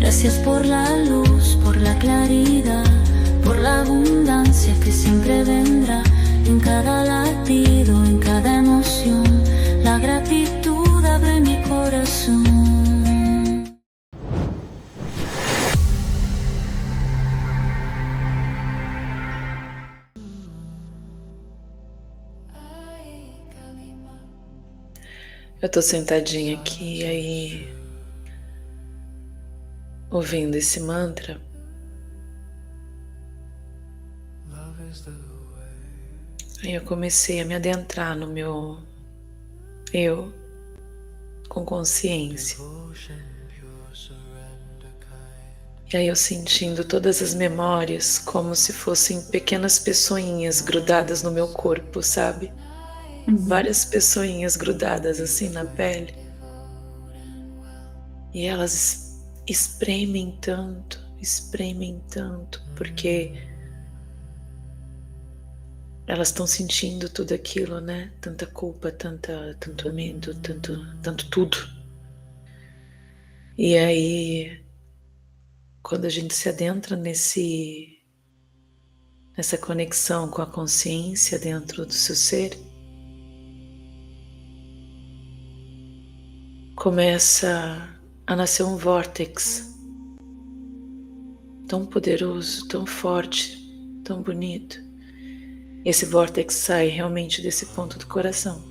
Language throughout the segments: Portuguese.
Gracias por la luz, por la claridad, por la abundancia que siempre vendrá en cada latido, en cada emoción. La gratitud abre mi corazón. Eu tô sentadinha aqui, aí ouvindo esse mantra. Aí eu comecei a me adentrar no meu eu com consciência. E aí eu sentindo todas as memórias como se fossem pequenas pessoinhas grudadas no meu corpo, sabe? Várias pessoinhas grudadas assim na pele. E elas espremem tanto, porque elas estão sentindo tudo aquilo, né? Tanta culpa, tanto medo, tanto tudo. E aí, quando a gente se adentra nessa conexão com a consciência dentro do seu ser, começa a nascer um vórtex tão poderoso, tão forte, tão bonito. Esse vórtex sai realmente desse ponto do coração.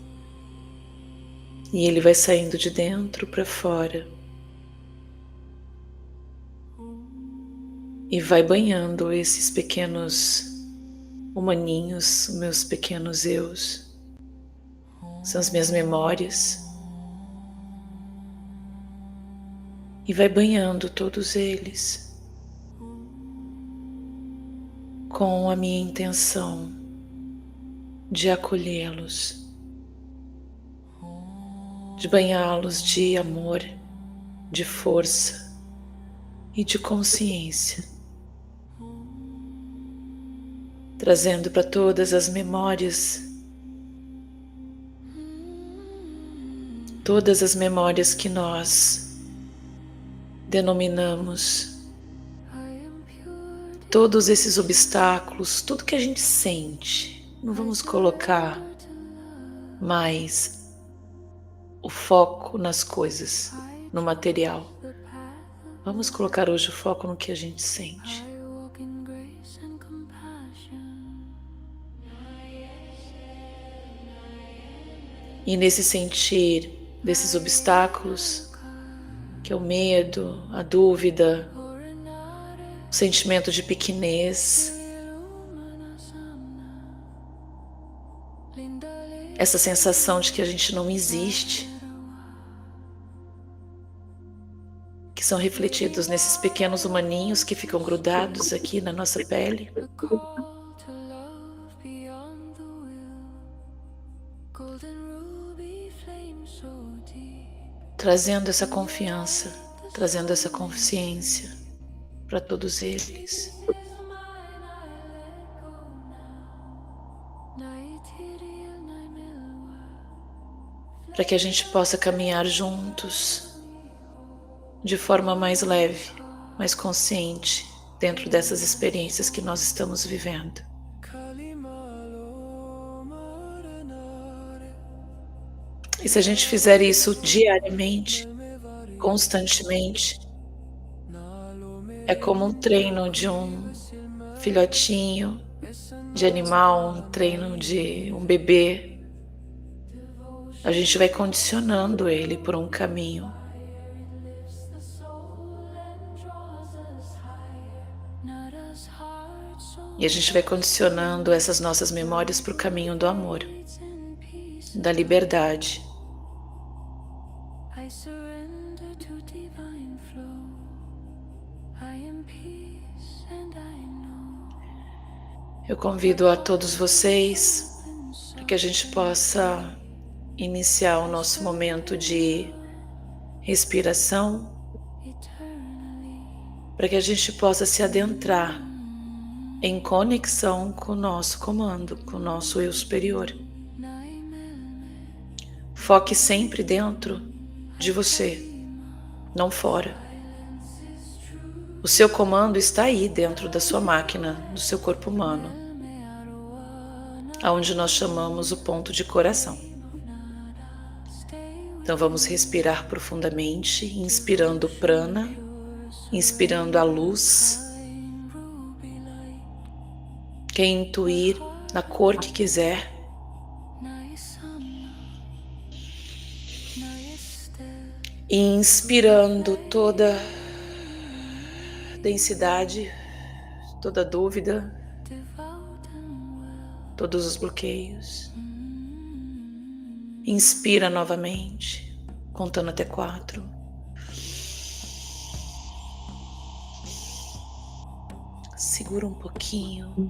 E ele vai saindo de dentro para fora. E vai banhando esses pequenos humaninhos, meus pequenos eus. São as minhas memórias. E vai banhando todos eles com a minha intenção de acolhê-los, de banhá-los de amor, de força e de consciência, trazendo para todas as memórias, que nós denominamos, todos esses obstáculos, tudo que a gente sente. Não vamos colocar mais o foco nas coisas, no material. Vamos colocar hoje o foco no que a gente sente. E nesse sentir desses obstáculos, que é o medo, a dúvida, o sentimento de pequenez, essa sensação de que a gente não existe, que são refletidos nesses pequenos humaninhos que ficam grudados aqui na nossa pele. Trazendo essa confiança, trazendo essa consciência para todos eles. Para que a gente possa caminhar juntos de forma mais leve, mais consciente, dentro dessas experiências que nós estamos vivendo. E se a gente fizer isso diariamente, constantemente, é como um treino de um filhotinho de animal, um treino de um bebê. A gente vai condicionando ele por um caminho. E a gente vai condicionando essas nossas memórias para o caminho do amor, da liberdade. Eu convido a todos vocês para que a gente possa iniciar o nosso momento de respiração, para que a gente possa se adentrar em conexão com o nosso comando, com o nosso eu superior. Foque sempre dentro de você, não fora. O seu comando está aí dentro da sua máquina, do seu corpo humano, aonde nós chamamos o ponto de coração. Então vamos respirar profundamente, inspirando prana, inspirando a luz. Quem intuir na cor que quiser, e inspirando toda densidade, toda dúvida, todos os bloqueios. Inspira novamente, contando até 4. Segura um pouquinho.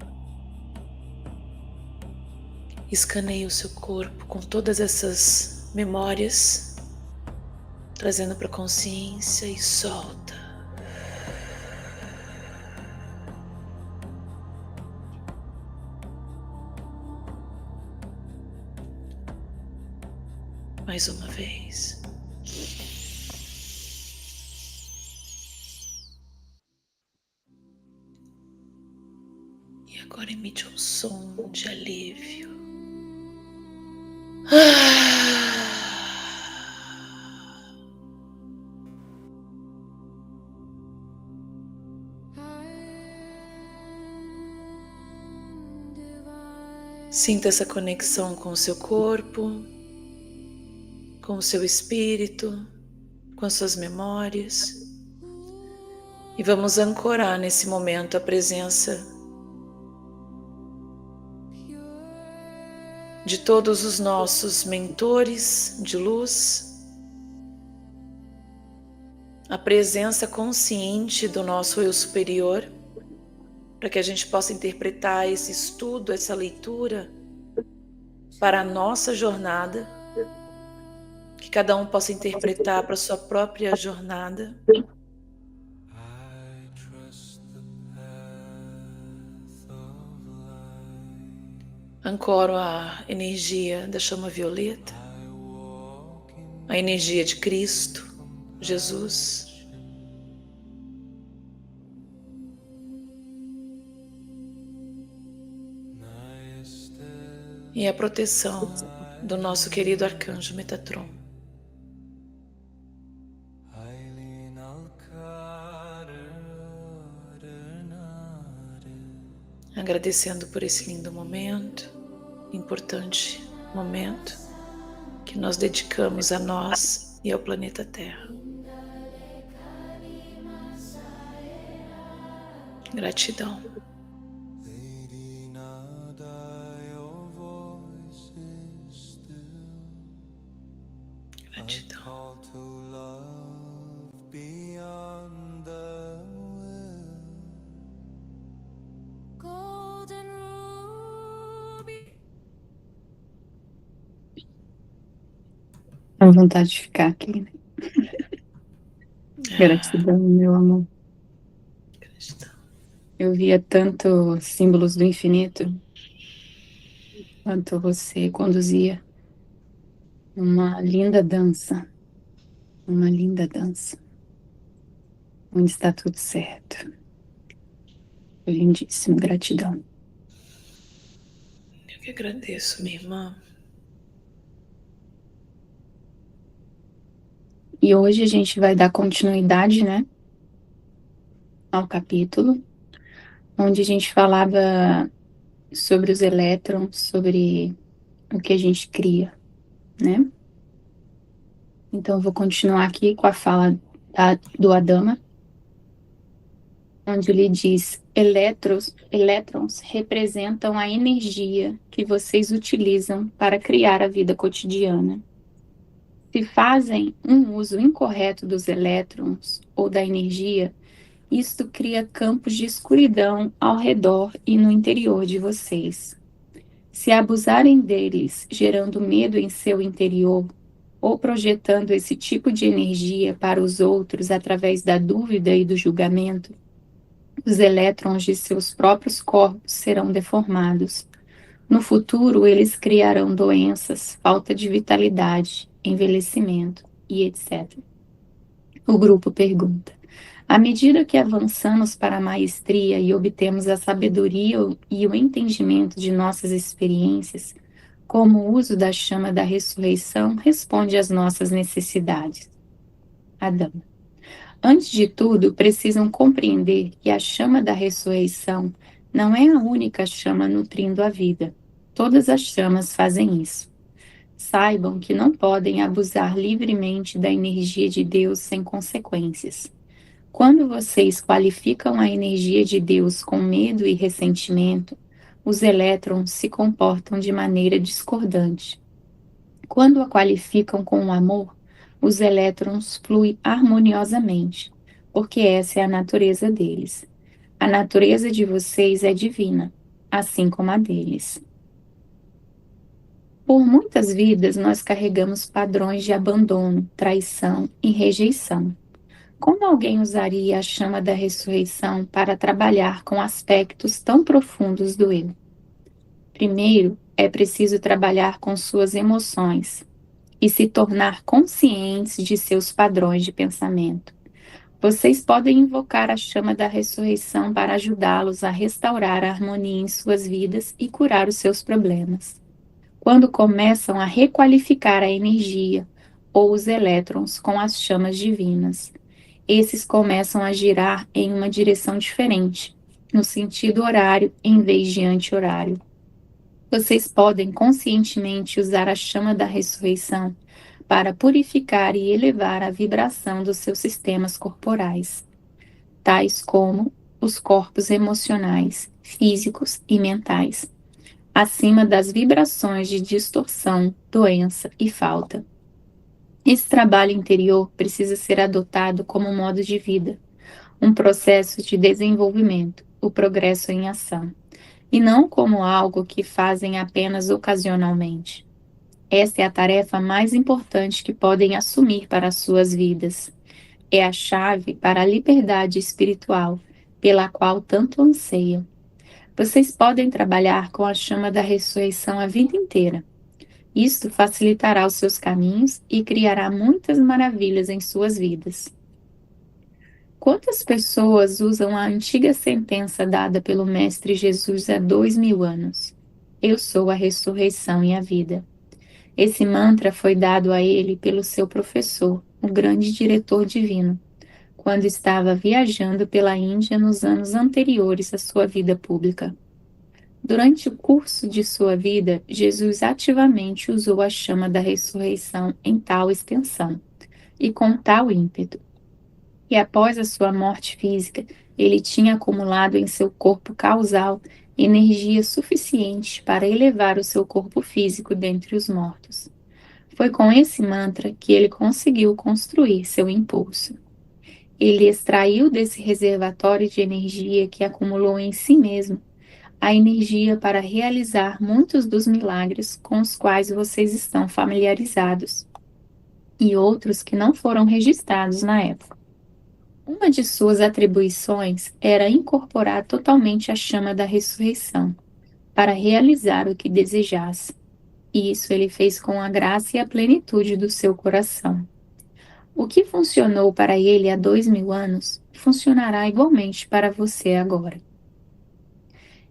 Escaneia o seu corpo com todas essas memórias, trazendo para a consciência e solta. Mais uma vez. E agora emite um som de alívio. Sinta essa conexão com o seu corpo, com o seu espírito, com as suas memórias. E vamos ancorar nesse momento a presença de todos os nossos mentores de luz, a presença consciente do nosso eu superior, para que a gente possa interpretar esse estudo, essa leitura para a nossa jornada, que cada um possa interpretar para a sua própria jornada. Ancoro a energia da chama violeta, a energia de Cristo, Jesus. E a proteção do nosso querido arcanjo Metatron. Agradecendo por esse lindo momento, importante momento que nós dedicamos a nós e ao planeta Terra. Gratidão. Gratidão. A vontade de ficar aqui, né? Gratidão, meu amor. Gratidão. Eu via tanto símbolos do infinito quanto você conduzia uma linda dança, onde está tudo certo. Foi lindíssimo, gratidão. Eu que agradeço, minha irmã. E hoje a gente vai dar continuidade, né, ao capítulo, onde a gente falava sobre os elétrons, sobre o que a gente cria, né? Então eu vou continuar aqui com a fala do Adama, onde ele diz: elétrons representam a energia que vocês utilizam para criar a vida cotidiana. Se fazem um uso incorreto dos elétrons ou da energia, isto cria campos de escuridão ao redor e no interior de vocês. Se abusarem deles, gerando medo em seu interior, ou projetando esse tipo de energia para os outros através da dúvida e do julgamento, os elétrons de seus próprios corpos serão deformados. No futuro, eles criarão doenças, falta de vitalidade, envelhecimento e etc. O grupo pergunta: À medida que avançamos para a maestria e obtemos a sabedoria e o entendimento de nossas experiências, como o uso da chama da ressurreição responde às nossas necessidades. Adão. Antes de tudo, precisam compreender que a chama da ressurreição não é a única chama nutrindo a vida. Todas as chamas fazem isso. Saibam que não podem abusar livremente da energia de Deus sem consequências. Quando vocês qualificam a energia de Deus com medo e ressentimento, os elétrons se comportam de maneira discordante. Quando a qualificam com o amor, os elétrons fluem harmoniosamente, porque essa é a natureza deles. A natureza de vocês é divina, assim como a deles. Por muitas vidas, nós carregamos padrões de abandono, traição e rejeição. Como alguém usaria a chama da ressurreição para trabalhar com aspectos tão profundos do eu? Primeiro, é preciso trabalhar com suas emoções e se tornar conscientes de seus padrões de pensamento. Vocês podem invocar a chama da ressurreição para ajudá-los a restaurar a harmonia em suas vidas e curar os seus problemas. Quando começam a requalificar a energia ou os elétrons com as chamas divinas, esses começam a girar em uma direção diferente, no sentido horário em vez de anti-horário. Vocês podem conscientemente usar a chama da ressurreição para purificar e elevar a vibração dos seus sistemas corporais, tais como os corpos emocionais, físicos e mentais, acima das vibrações de distorção, doença e falta. Esse trabalho interior precisa ser adotado como modo de vida, um processo de desenvolvimento, o progresso em ação, e não como algo que fazem apenas ocasionalmente. Essa é a tarefa mais importante que podem assumir para as suas vidas. É a chave para a liberdade espiritual, pela qual tanto anseiam. Vocês podem trabalhar com a chama da ressurreição a vida inteira. Isto facilitará os seus caminhos e criará muitas maravilhas em suas vidas. Quantas pessoas usam a antiga sentença dada pelo Mestre Jesus há 2000 anos? Eu sou a ressurreição e a vida. Esse mantra foi dado a ele pelo seu professor, o grande diretor divino, quando estava viajando pela Índia nos anos anteriores à sua vida pública. Durante o curso de sua vida, Jesus ativamente usou a chama da ressurreição em tal extensão e com tal ímpeto. E após a sua morte física, ele tinha acumulado em seu corpo causal energia suficiente para elevar o seu corpo físico dentre os mortos. Foi com esse mantra que ele conseguiu construir seu impulso. Ele extraiu desse reservatório de energia que acumulou em si mesmo a energia para realizar muitos dos milagres com os quais vocês estão familiarizados e outros que não foram registrados na época. Uma de suas atribuições era incorporar totalmente a chama da ressurreição para realizar o que desejasse. E isso ele fez com a graça e a plenitude do seu coração. O que funcionou para ele há 2000 anos, funcionará igualmente para você agora.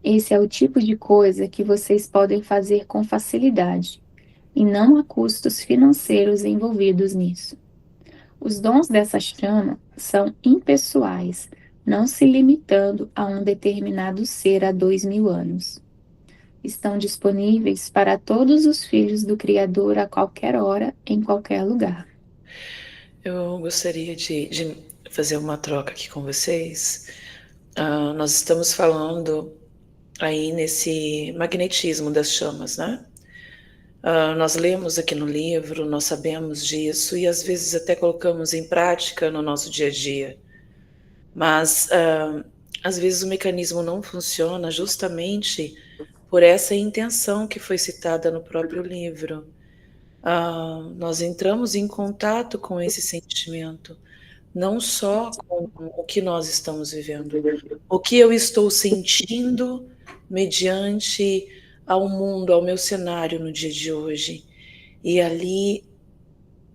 Esse é o tipo de coisa que vocês podem fazer com facilidade, e não há custos financeiros envolvidos nisso. Os dons dessa chama são impessoais, não se limitando a um determinado ser há 2000 anos. Estão disponíveis para todos os filhos do Criador a qualquer hora, em qualquer lugar. Eu gostaria de fazer uma troca aqui com vocês. Nós estamos falando aí nesse magnetismo das chamas, né? Nós lemos aqui no livro, nós sabemos disso e às vezes até colocamos em prática no nosso dia a dia. Mas às vezes o mecanismo não funciona justamente por essa intenção que foi citada no próprio livro. Nós entramos em contato com esse sentimento, não só com o que nós estamos vivendo, o que eu estou sentindo mediante ao mundo, ao meu cenário no dia de hoje. E ali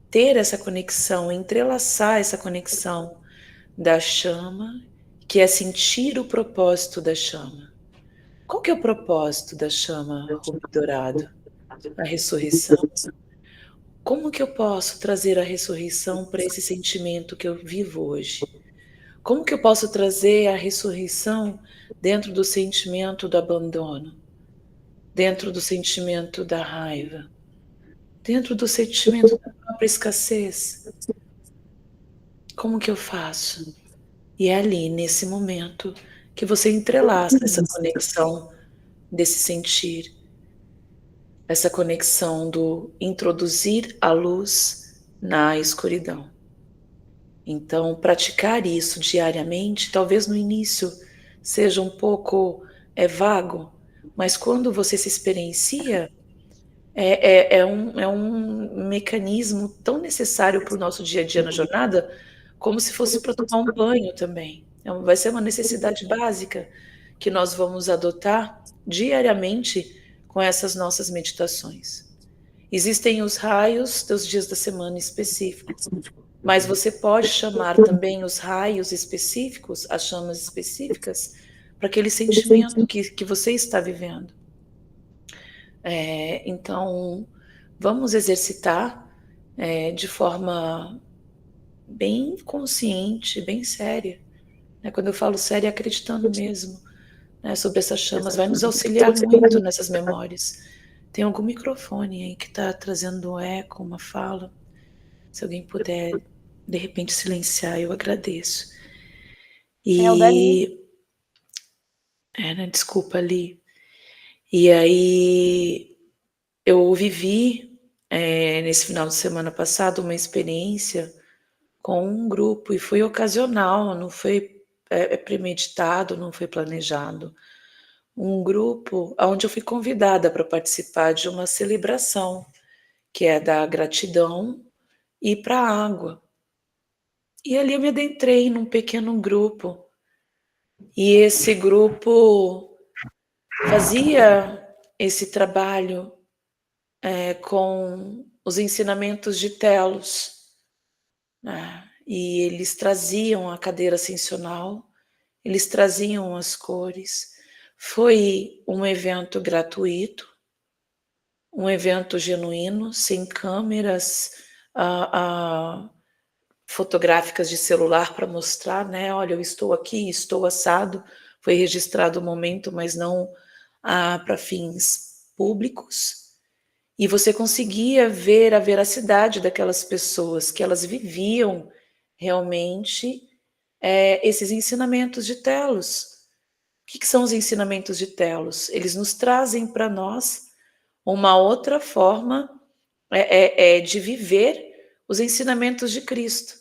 ter essa conexão, entrelaçar essa conexão, da chama, que é sentir o propósito da chama. Qual que é o propósito da chama rubi dourado? A ressurreição. Como que eu posso trazer a ressurreição para esse sentimento que eu vivo hoje? Como que eu posso trazer a ressurreição dentro do sentimento do abandono, dentro do sentimento da raiva, dentro do sentimento da própria escassez? Como que eu faço? E é ali, nesse momento, que você entrelaça essa conexão desse sentir, essa conexão do introduzir a luz na escuridão. Então, praticar isso diariamente, talvez no início seja um pouco vago, mas quando você se experiencia, é um mecanismo tão necessário para o nosso dia a dia na jornada, como se fosse para tomar um banho também. Vai ser uma necessidade básica que nós vamos adotar diariamente com essas nossas meditações. Existem os raios dos dias da semana específicos, mas você pode chamar também os raios específicos, as chamas específicas, para aquele sentimento que você está vivendo. Então, vamos exercitar de forma bem consciente, bem séria. Quando eu falo séria, acreditando mesmo sobre essas chamas, vai nos auxiliar muito nessas memórias. Tem algum microfone aí que está trazendo um eco, uma fala? Se alguém puder, de repente, silenciar, eu agradeço. Desculpa, Ali. E aí, eu vivi, nesse final de semana passado, uma experiência com um grupo, e foi ocasional, não foi premeditado, não foi planejado. Um grupo onde eu fui convidada para participar de uma celebração, que é da gratidão e para a água. E ali eu me adentrei num pequeno grupo, e esse grupo fazia esse trabalho com os ensinamentos de Telos, né? E eles traziam a cadeira ascensional, eles traziam as cores. Foi um evento gratuito, um evento genuíno, sem câmeras fotográficas de celular para mostrar, né? Olha, eu estou aqui, estou assado. Foi registrado o momento, mas não para fins públicos. E você conseguia ver a veracidade daquelas pessoas, que elas viviam realmente esses ensinamentos de Telos. O que são os ensinamentos de Telos? Eles nos trazem para nós uma outra forma de viver os ensinamentos de Cristo,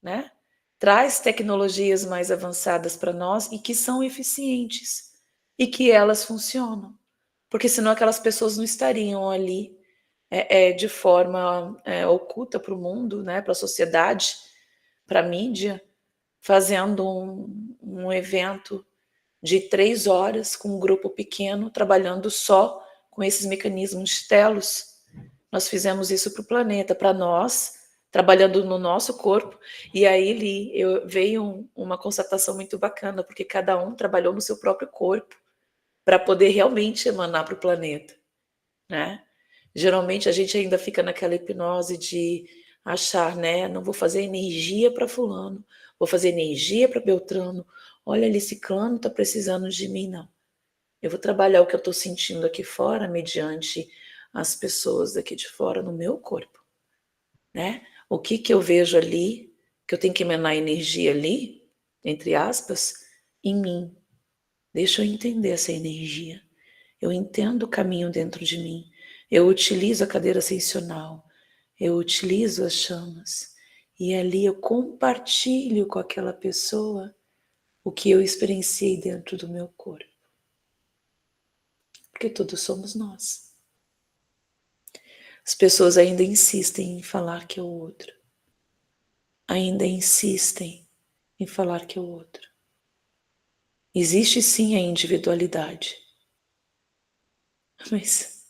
né? Traz tecnologias mais avançadas para nós e que são eficientes e que elas funcionam, porque senão aquelas pessoas não estariam ali de forma oculta para o mundo, né? Para a sociedade, para a mídia, fazendo um evento de 3 horas com um grupo pequeno, trabalhando só com esses mecanismos de Telos. Nós fizemos isso para o planeta, para nós, trabalhando no nosso corpo, e aí veio uma constatação muito bacana, porque cada um trabalhou no seu próprio corpo para poder realmente emanar para o planeta, né? Geralmente a gente ainda fica naquela hipnose de achar, né? Não vou fazer energia para fulano, vou fazer energia para Beltrano, olha ali, ciclano está precisando de mim, não. Eu vou trabalhar o que eu estou sentindo aqui fora, mediante as pessoas daqui de fora no meu corpo, né? O que eu vejo ali, que eu tenho que emanar energia ali, entre aspas, em mim. Deixa eu entender essa energia. Eu entendo o caminho dentro de mim. Eu utilizo a cadeira ascensional. Eu utilizo as chamas. E ali eu compartilho com aquela pessoa o que eu experienciei dentro do meu corpo. Porque todos somos nós. As pessoas ainda insistem em falar que é o outro. Ainda insistem em falar que é o outro. Existe sim a individualidade. Mas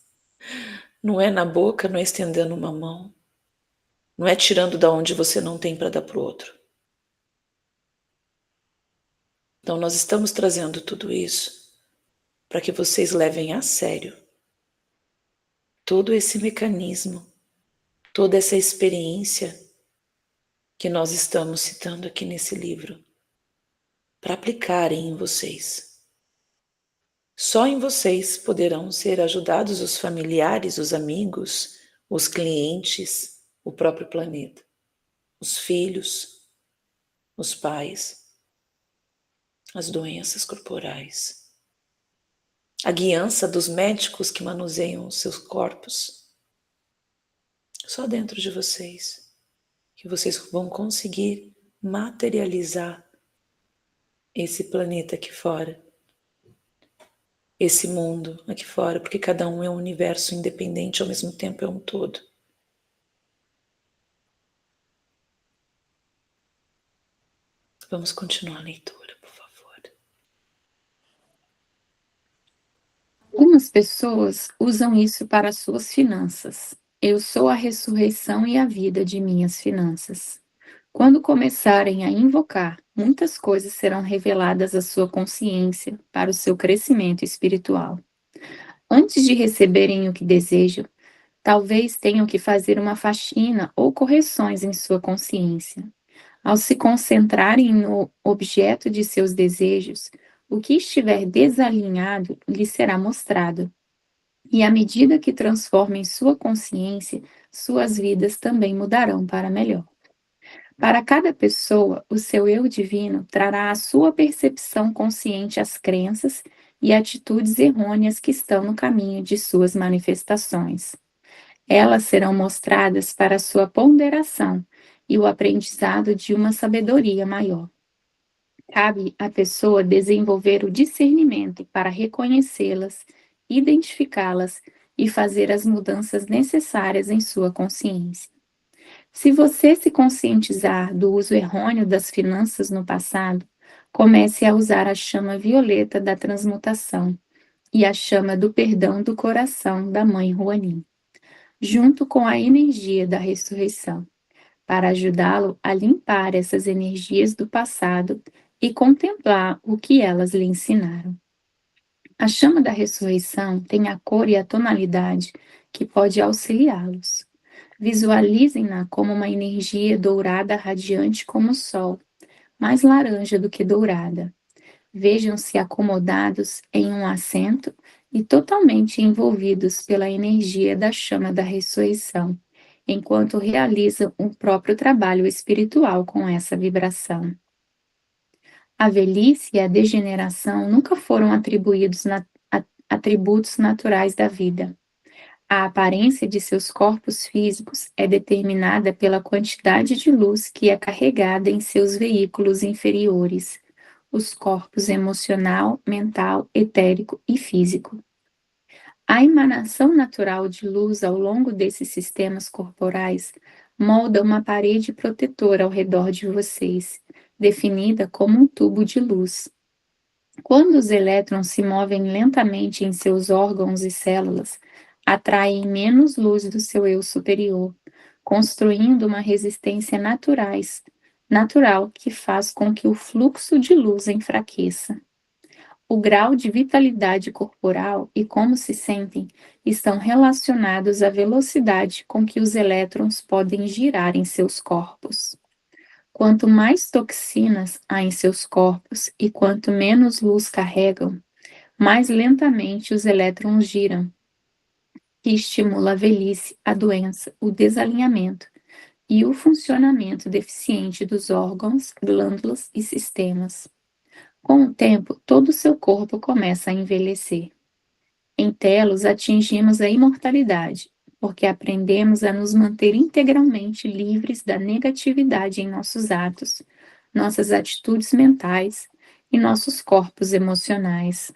não é na boca, não é estendendo uma mão. Não é tirando da onde você não tem para dar para o outro. Então, nós estamos trazendo tudo isso para que vocês levem a sério todo esse mecanismo, toda essa experiência que nós estamos citando aqui nesse livro, para aplicarem em vocês. Só em vocês poderão ser ajudados os familiares, os amigos, os clientes, o próprio planeta, os filhos, os pais, as doenças corporais, a guiança dos médicos que manuseiam os seus corpos. Só dentro de vocês que vocês vão conseguir materializar esse planeta aqui fora, esse mundo aqui fora, porque cada um é um universo independente, ao mesmo tempo é um todo. Vamos continuar a leitura, por favor. Algumas pessoas usam isso para suas finanças. Eu sou a ressurreição e a vida de minhas finanças. Quando começarem a invocar, muitas coisas serão reveladas à sua consciência para o seu crescimento espiritual. Antes de receberem o que desejam, talvez tenham que fazer uma faxina ou correções em sua consciência. Ao se concentrarem no objeto de seus desejos, o que estiver desalinhado lhe será mostrado. E à medida que transformem sua consciência, suas vidas também mudarão para melhor. Para cada pessoa, o seu eu divino trará à sua percepção consciente as crenças e atitudes errôneas que estão no caminho de suas manifestações. Elas serão mostradas para sua ponderação e o aprendizado de uma sabedoria maior. Cabe à pessoa desenvolver o discernimento para reconhecê-las, identificá-las e fazer as mudanças necessárias em sua consciência. Se você se conscientizar do uso errôneo das finanças no passado, comece a usar a chama violeta da transmutação e a chama do perdão do coração da Mãe Ruanin, junto com a energia da ressurreição, para ajudá-lo a limpar essas energias do passado e contemplar o que elas lhe ensinaram. A chama da ressurreição tem a cor e a tonalidade que pode auxiliá-los. Visualizem-na como uma energia dourada radiante como o sol, mais laranja do que dourada. Vejam-se acomodados em um assento e totalmente envolvidos pela energia da chama da ressurreição, enquanto realizam o próprio trabalho espiritual com essa vibração. A velhice e a degeneração nunca foram atributos naturais da vida. A aparência de seus corpos físicos é determinada pela quantidade de luz que é carregada em seus veículos inferiores, os corpos emocional, mental, etérico e físico. A emanação natural de luz ao longo desses sistemas corporais molda uma parede protetora ao redor de vocês, definida como um tubo de luz. Quando os elétrons se movem lentamente em seus órgãos e células, atraem menos luz do seu eu superior, construindo uma resistência natural que faz com que o fluxo de luz enfraqueça. O grau de vitalidade corporal e como se sentem estão relacionados à velocidade com que os elétrons podem girar em seus corpos. Quanto mais toxinas há em seus corpos e quanto menos luz carregam, mais lentamente os elétrons giram, que estimula a velhice, a doença, o desalinhamento e o funcionamento deficiente dos órgãos, glândulas e sistemas. Com o tempo, todo o seu corpo começa a envelhecer. Em Telos, atingimos a imortalidade, porque aprendemos a nos manter integralmente livres da negatividade em nossos atos, nossas atitudes mentais e nossos corpos emocionais.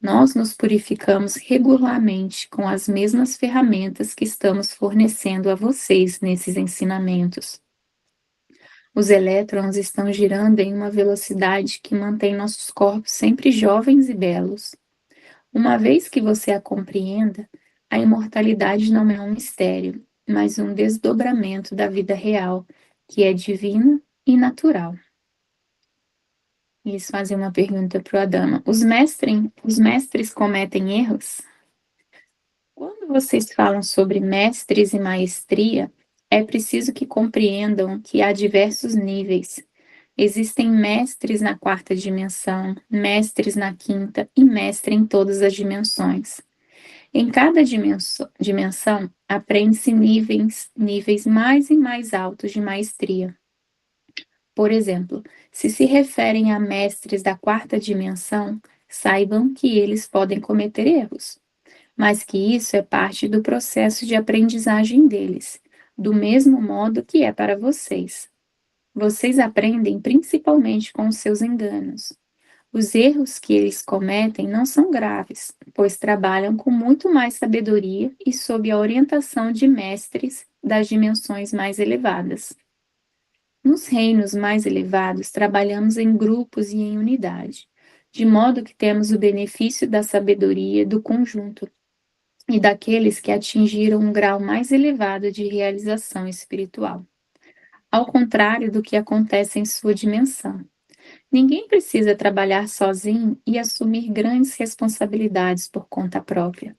Nós nos purificamos regularmente com as mesmas ferramentas que estamos fornecendo a vocês nesses ensinamentos. Os elétrons estão girando em uma velocidade que mantém nossos corpos sempre jovens e belos. Uma vez que você a compreenda, a imortalidade não é um mistério, mas um desdobramento da vida real, que é divina e natural. Eles fazem uma pergunta para o Adama. Os mestres cometem erros? Quando vocês falam sobre mestres e maestria, é preciso que compreendam que há diversos níveis. Existem mestres na quarta dimensão, mestres na quinta e mestre em todas as dimensões. Em cada dimensão aprende-se níveis mais e mais altos de maestria. Por exemplo, se referem a mestres da quarta dimensão, saibam que eles podem cometer erros, mas que isso é parte do processo de aprendizagem deles, do mesmo modo que é para vocês. Vocês aprendem principalmente com os seus enganos. Os erros que eles cometem não são graves, pois trabalham com muito mais sabedoria e sob a orientação de mestres das dimensões mais elevadas. Nos reinos mais elevados, trabalhamos em grupos e em unidade, de modo que temos o benefício da sabedoria do conjunto e daqueles que atingiram um grau mais elevado de realização espiritual. Ao contrário do que acontece em sua dimensão. Ninguém precisa trabalhar sozinho e assumir grandes responsabilidades por conta própria.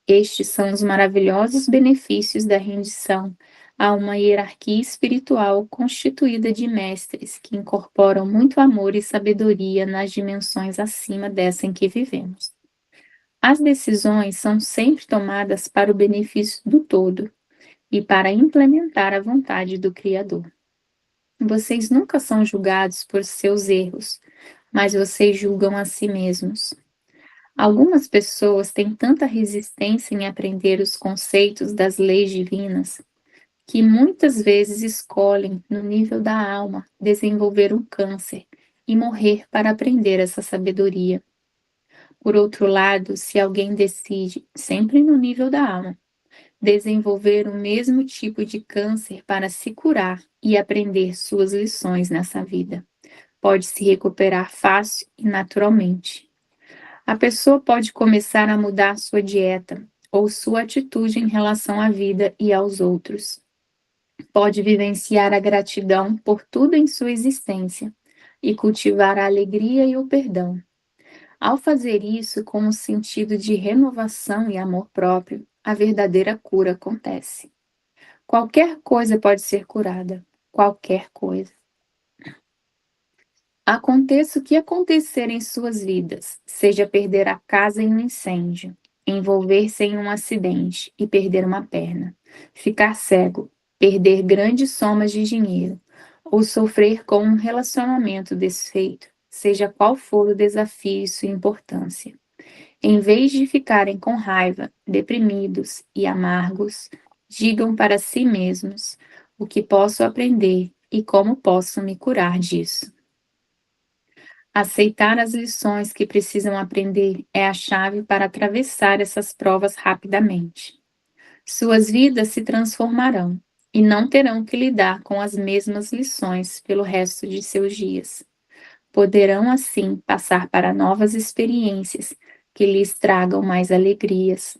Estes são os maravilhosos benefícios da rendição a uma hierarquia espiritual constituída de mestres que incorporam muito amor e sabedoria nas dimensões acima dessa em que vivemos. As decisões são sempre tomadas para o benefício do todo e para implementar a vontade do Criador. Vocês nunca são julgados por seus erros, mas vocês julgam a si mesmos. Algumas pessoas têm tanta resistência em aprender os conceitos das leis divinas que muitas vezes escolhem, no nível da alma, desenvolver um câncer e morrer para aprender essa sabedoria. Por outro lado, se alguém decide, sempre no nível da alma, desenvolver o mesmo tipo de câncer para se curar e aprender suas lições nessa vida, pode se recuperar fácil e naturalmente. A pessoa pode começar a mudar sua dieta ou sua atitude em relação à vida e aos outros. Pode vivenciar a gratidão por tudo em sua existência e cultivar a alegria e o perdão. Ao fazer isso com um sentido de renovação e amor próprio, a verdadeira cura acontece. Qualquer coisa pode ser curada, qualquer coisa. Aconteça o que acontecer em suas vidas, seja perder a casa em um incêndio, envolver-se em um acidente e perder uma perna, ficar cego, perder grandes somas de dinheiro, ou sofrer com um relacionamento desfeito, seja qual for o desafio e sua importância. Em vez de ficarem com raiva, deprimidos e amargos, digam para si mesmos o que posso aprender e como posso me curar disso. Aceitar as lições que precisam aprender é a chave para atravessar essas provas rapidamente. Suas vidas se transformarão e não terão que lidar com as mesmas lições pelo resto de seus dias. Poderão, assim, passar para novas experiências que lhes tragam mais alegrias.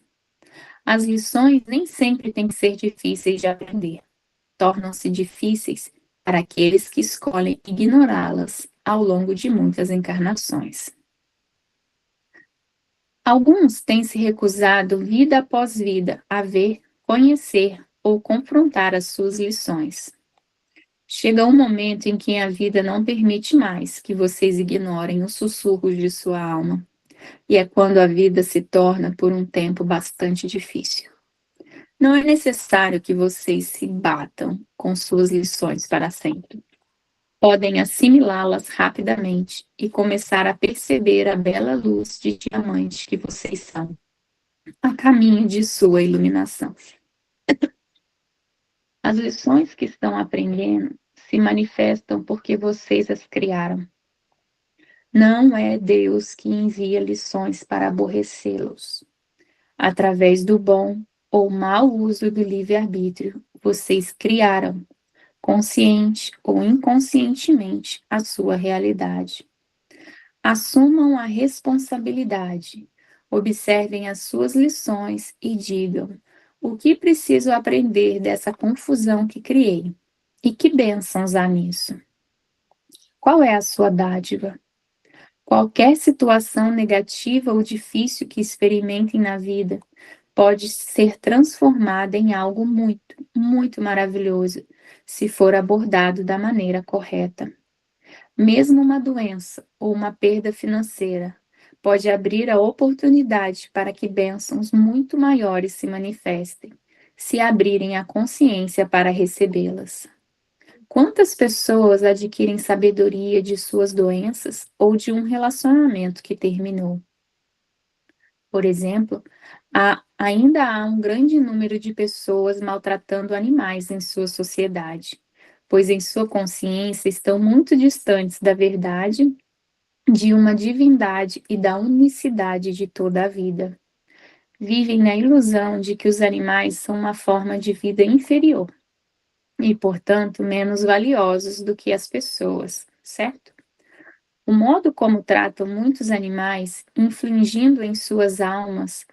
As lições nem sempre têm que ser difíceis de aprender. Tornam-se difíceis para aqueles que escolhem ignorá-las ao longo de muitas encarnações. Alguns têm se recusado vida após vida a ver, conhecer ou confrontar as suas lições. Chega um momento em que a vida não permite mais que vocês ignorem os sussurros de sua alma, e é quando a vida se torna por um tempo bastante difícil. Não é necessário que vocês se batam com suas lições para sempre. Podem assimilá-las rapidamente e começar a perceber a bela luz de diamante que vocês são, a caminho de sua iluminação. As lições que estão aprendendo se manifestam porque vocês as criaram. Não é Deus que envia lições para aborrecê-los. Através do bom ou mau uso do livre-arbítrio, vocês criaram, consciente ou inconscientemente, a sua realidade. Assumam a responsabilidade, observem as suas lições e digam: o que preciso aprender dessa confusão que criei? E que bênçãos há nisso? Qual é a sua dádiva? Qualquer situação negativa ou difícil que experimentem na vida pode ser transformada em algo muito, muito maravilhoso, se for abordado da maneira correta. Mesmo uma doença ou uma perda financeira pode abrir a oportunidade para que bênçãos muito maiores se manifestem, se abrirem a consciência para recebê-las. Quantas pessoas adquirem sabedoria de suas doenças ou de um relacionamento que terminou? Por exemplo, ainda há um grande número de pessoas maltratando animais em sua sociedade, pois em sua consciência estão muito distantes da verdade, de uma divindade e da unicidade de toda a vida. Vivem na ilusão de que os animais são uma forma de vida inferior e, portanto, menos valiosos do que as pessoas, certo? O modo como tratam muitos animais, infligindo em suas almas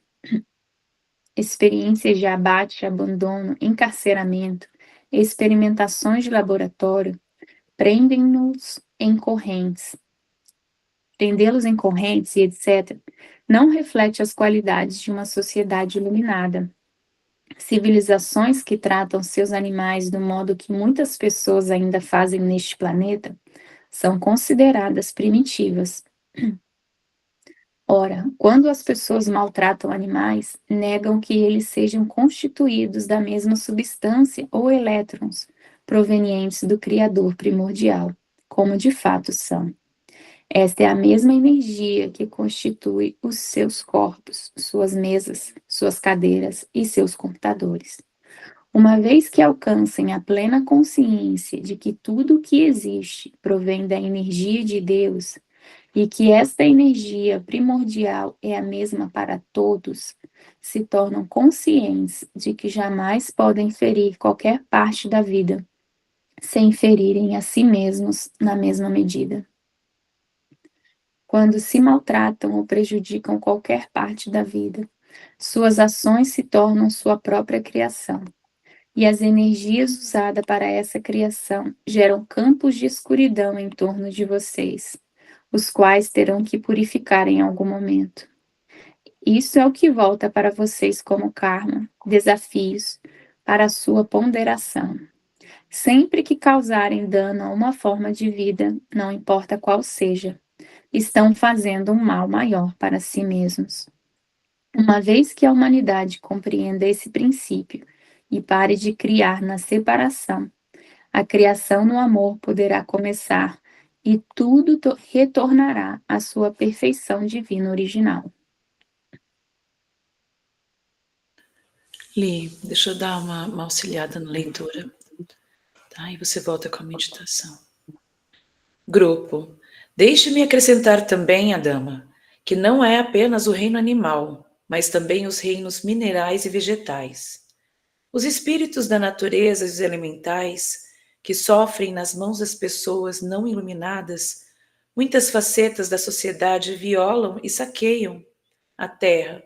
experiências de abate, abandono, encarceramento, experimentações de laboratório, prendem-nos em correntes. Prendê-los em correntes e etc., não reflete as qualidades de uma sociedade iluminada. Civilizações que tratam seus animais do modo que muitas pessoas ainda fazem neste planeta são consideradas primitivas. Ora, quando as pessoas maltratam animais, negam que eles sejam constituídos da mesma substância ou elétrons provenientes do Criador primordial, como de fato são. Esta é a mesma energia que constitui os seus corpos, suas mesas, suas cadeiras e seus computadores. Uma vez que alcancem a plena consciência de que tudo o que existe provém da energia de Deus e que esta energia primordial é a mesma para todos, se tornam conscientes de que jamais podem ferir qualquer parte da vida sem ferirem a si mesmos na mesma medida. Quando se maltratam ou prejudicam qualquer parte da vida, suas ações se tornam sua própria criação. E as energias usadas para essa criação geram campos de escuridão em torno de vocês, os quais terão que purificar em algum momento. Isso é o que volta para vocês como karma, desafios, para a sua ponderação. Sempre que causarem dano a uma forma de vida, não importa qual seja, estão fazendo um mal maior para si mesmos. Uma vez que a humanidade compreenda esse princípio e pare de criar na separação, a criação no amor poderá começar e tudo retornará à sua perfeição divina original. Li, deixa eu dar uma auxiliada na leitura, tá? E você volta com a meditação. Grupo, deixe-me acrescentar também, a dama, que não é apenas o reino animal, mas também os reinos minerais e vegetais. Os espíritos da natureza e os elementais, que sofrem nas mãos das pessoas não iluminadas, muitas facetas da sociedade violam e saqueiam a terra,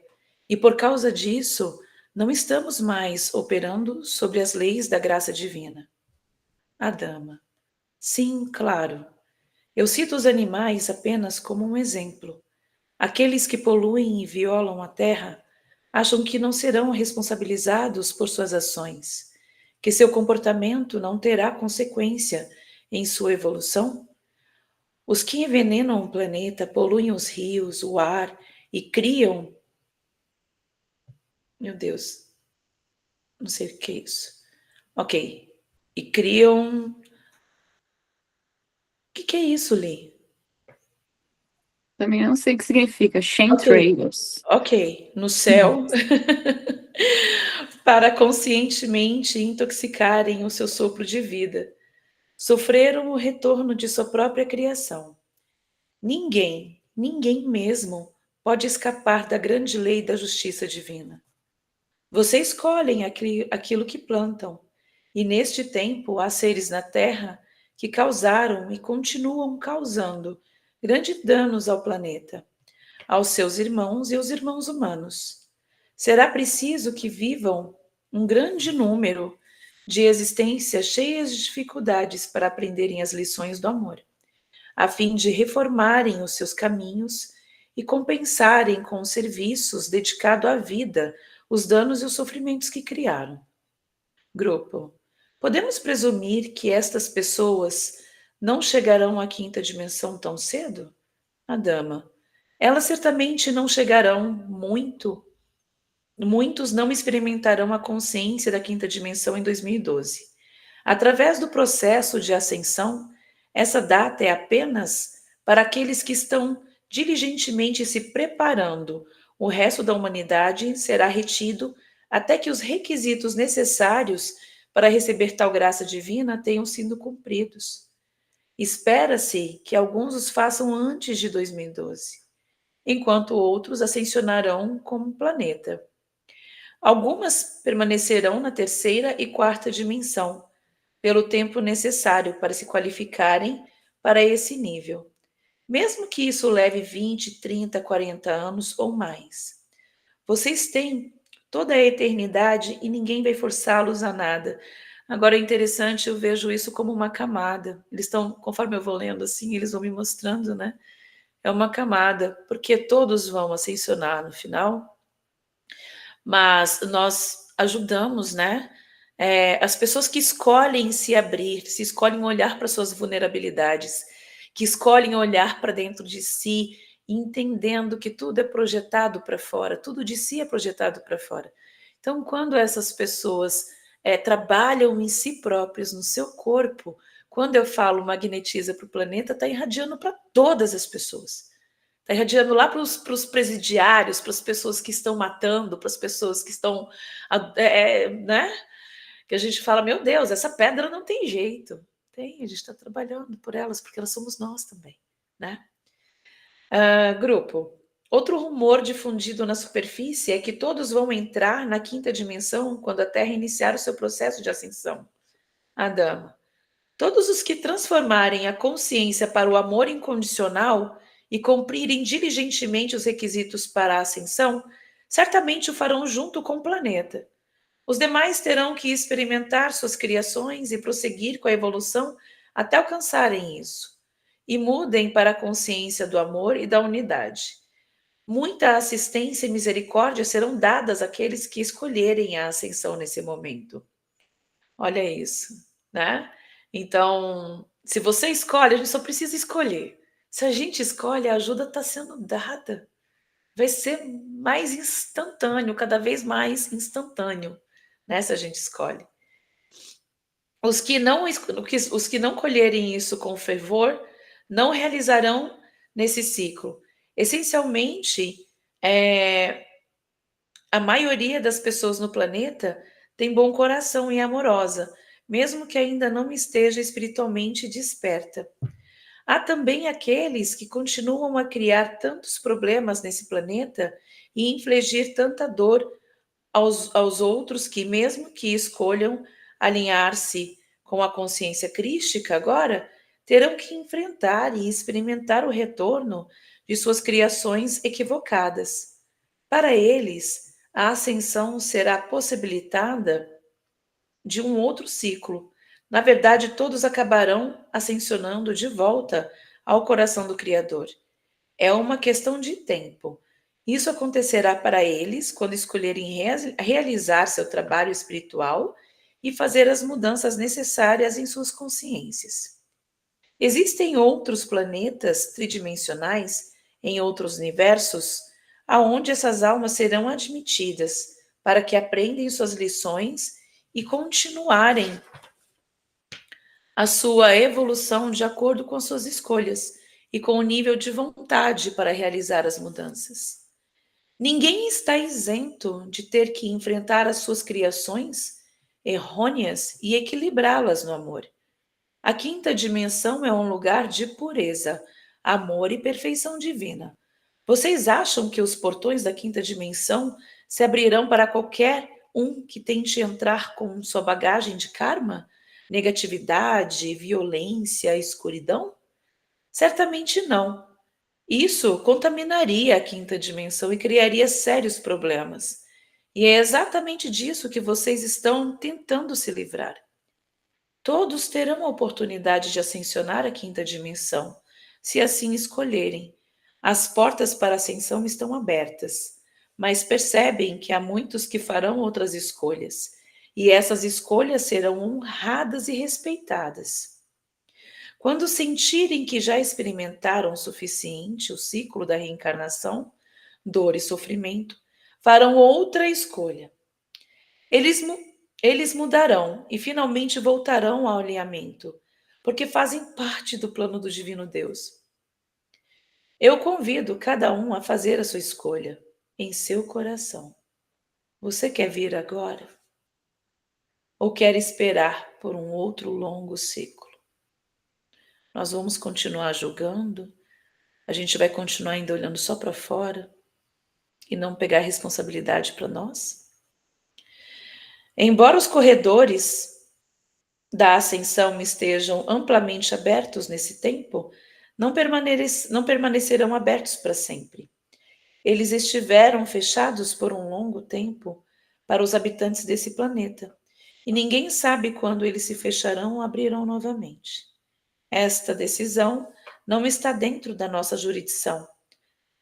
e por causa disso, não estamos mais operando sobre as leis da graça divina. A dama. Sim, claro. Eu cito os animais apenas como um exemplo. Aqueles que poluem e violam a terra acham que não serão responsabilizados por suas ações, que seu comportamento não terá consequência em sua evolução. Os que envenenam o planeta, poluem os rios, o ar e criam... Meu Deus, não sei o que é isso. Ok, e criam... O que é isso, Lee? Também não sei o que significa, chemtrails. Ok, no céu, para conscientemente intoxicarem o seu sopro de vida, sofreram o retorno de sua própria criação. Ninguém mesmo, pode escapar da grande lei da justiça divina. Vocês colhem aquilo que plantam, e neste tempo há seres na Terra que causaram e continuam causando grandes danos ao planeta, aos seus irmãos e aos irmãos humanos. Será preciso que vivam um grande número de existências cheias de dificuldades para aprenderem as lições do amor. a fim de reformarem os seus caminhos e compensarem com os serviços dedicados à vida os danos e os sofrimentos que criaram. Grupo. Podemos presumir que estas pessoas não chegarão à quinta dimensão tão cedo? A dama. Elas certamente não chegarão muitos não experimentarão a consciência da quinta dimensão em 2012. Através do processo de ascensão, essa data é apenas para aqueles que estão diligentemente se preparando. O resto da humanidade será retido até que os requisitos necessários para receber tal graça divina tenham sido cumpridos. Espera-se que alguns os façam antes de 2012, enquanto outros ascensionarão como planeta. Algumas permanecerão na terceira e quarta dimensão, pelo tempo necessário para se qualificarem para esse nível, mesmo que isso leve 20, 30, 40 anos ou mais. Vocês têm toda a eternidade e ninguém vai forçá-los a nada. Agora é interessante, eu vejo isso como uma camada. Eles estão, conforme eu vou lendo assim, eles vão me mostrando, né? É uma camada, porque todos vão ascensionar no final, mas nós ajudamos, né? As pessoas que escolhem se abrir, se escolhem olhar para suas vulnerabilidades, que escolhem olhar para dentro de si, entendendo que tudo é projetado para fora, tudo de si é projetado para fora. Então, quando essas pessoas trabalham em si próprios, no seu corpo, quando eu falo magnetiza para o planeta, está irradiando para todas as pessoas. Está irradiando lá para os presidiários, para as pessoas que estão matando, para as pessoas que estão, né? Que a gente fala, meu Deus, essa pedra não tem jeito. Tem, a gente está trabalhando por elas, porque elas somos nós também, né? Grupo. Outro rumor difundido na superfície é que todos vão entrar na quinta dimensão quando a Terra iniciar o seu processo de ascensão. A dama. Todos os que transformarem a consciência para o amor incondicional e cumprirem diligentemente os requisitos para a ascensão, certamente o farão junto com o planeta. Os demais terão que experimentar suas criações e prosseguir com a evolução até alcançarem isso. E mudem para a consciência do amor e da unidade. Muita assistência e misericórdia serão dadas àqueles que escolherem a ascensão nesse momento. Olha isso, né? Então, se você escolhe, a gente só precisa escolher. Se a gente escolhe, a ajuda está sendo dada. Vai ser mais instantâneo, cada vez mais instantâneo, né? Se a gente escolhe. Os que não colherem isso com fervor, não realizarão nesse ciclo. Essencialmente, a maioria das pessoas no planeta tem bom coração e é amorosa, mesmo que ainda não esteja espiritualmente desperta. Há também aqueles que continuam a criar tantos problemas nesse planeta e infligir tanta dor aos outros que, mesmo que escolham alinhar-se com a consciência crística agora, terão que enfrentar e experimentar o retorno de suas criações equivocadas. Para eles, a ascensão será possibilitada de um outro ciclo. Na verdade, todos acabarão ascensionando de volta ao coração do Criador. É uma questão de tempo. Isso acontecerá para eles quando escolherem realizar seu trabalho espiritual e fazer as mudanças necessárias em suas consciências. Existem outros planetas tridimensionais em outros universos aonde essas almas serão admitidas para que aprendam suas lições e continuarem a sua evolução de acordo com as suas escolhas e com o nível de vontade para realizar as mudanças. Ninguém está isento de ter que enfrentar as suas criações errôneas e equilibrá-las no amor. A quinta dimensão é um lugar de pureza, amor e perfeição divina. Vocês acham que os portões da quinta dimensão se abrirão para qualquer um que tente entrar com sua bagagem de karma, negatividade, violência, escuridão? Certamente não. Isso contaminaria a quinta dimensão e criaria sérios problemas. E é exatamente disso que vocês estão tentando se livrar. Todos terão a oportunidade de ascensionar a quinta dimensão, se assim escolherem. As portas para a ascensão estão abertas, mas percebem que há muitos que farão outras escolhas, e essas escolhas serão honradas e respeitadas. Quando sentirem que já experimentaram o suficiente o ciclo da reencarnação, dor e sofrimento, farão outra escolha. Eles mudarão e finalmente voltarão ao alinhamento, porque fazem parte do plano do Divino Deus. Eu convido cada um a fazer a sua escolha em seu coração. Você quer vir agora? Ou quer esperar por um outro longo ciclo? Nós vamos continuar julgando? A gente vai continuar ainda olhando só para fora e não pegar responsabilidade para nós? Embora os corredores da ascensão estejam amplamente abertos nesse tempo, não permanecerão abertos para sempre. Eles estiveram fechados por um longo tempo para os habitantes desse planeta, e ninguém sabe quando eles se fecharão ou abrirão novamente. Esta decisão não está dentro da nossa jurisdição.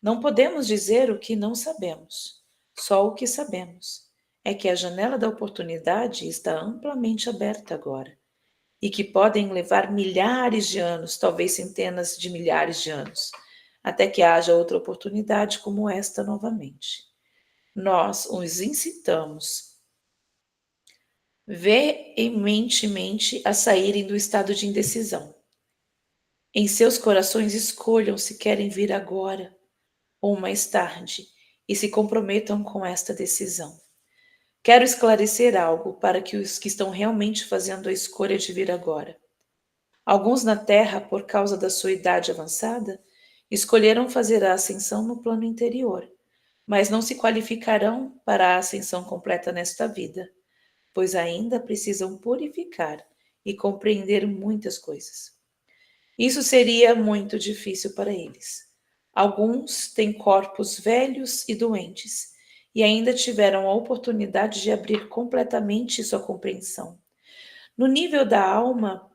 Não podemos dizer o que não sabemos. Só o que sabemos é que a janela da oportunidade está amplamente aberta agora, e que podem levar milhares de anos, talvez centenas de milhares de anos, até que haja outra oportunidade como esta novamente. Nós os incitamos veementemente a saírem do estado de indecisão. Em seus corações escolham se querem vir agora ou mais tarde e se comprometam com esta decisão. Quero esclarecer algo para que os que estão realmente fazendo a escolha de vir agora. Alguns na Terra, por causa da sua idade avançada, escolheram fazer a ascensão no plano interior, mas não se qualificarão para a ascensão completa nesta vida, pois ainda precisam purificar e compreender muitas coisas. Isso seria muito difícil para eles. Alguns têm corpos velhos e doentes, e ainda tiveram a oportunidade de abrir completamente sua compreensão. No nível da alma,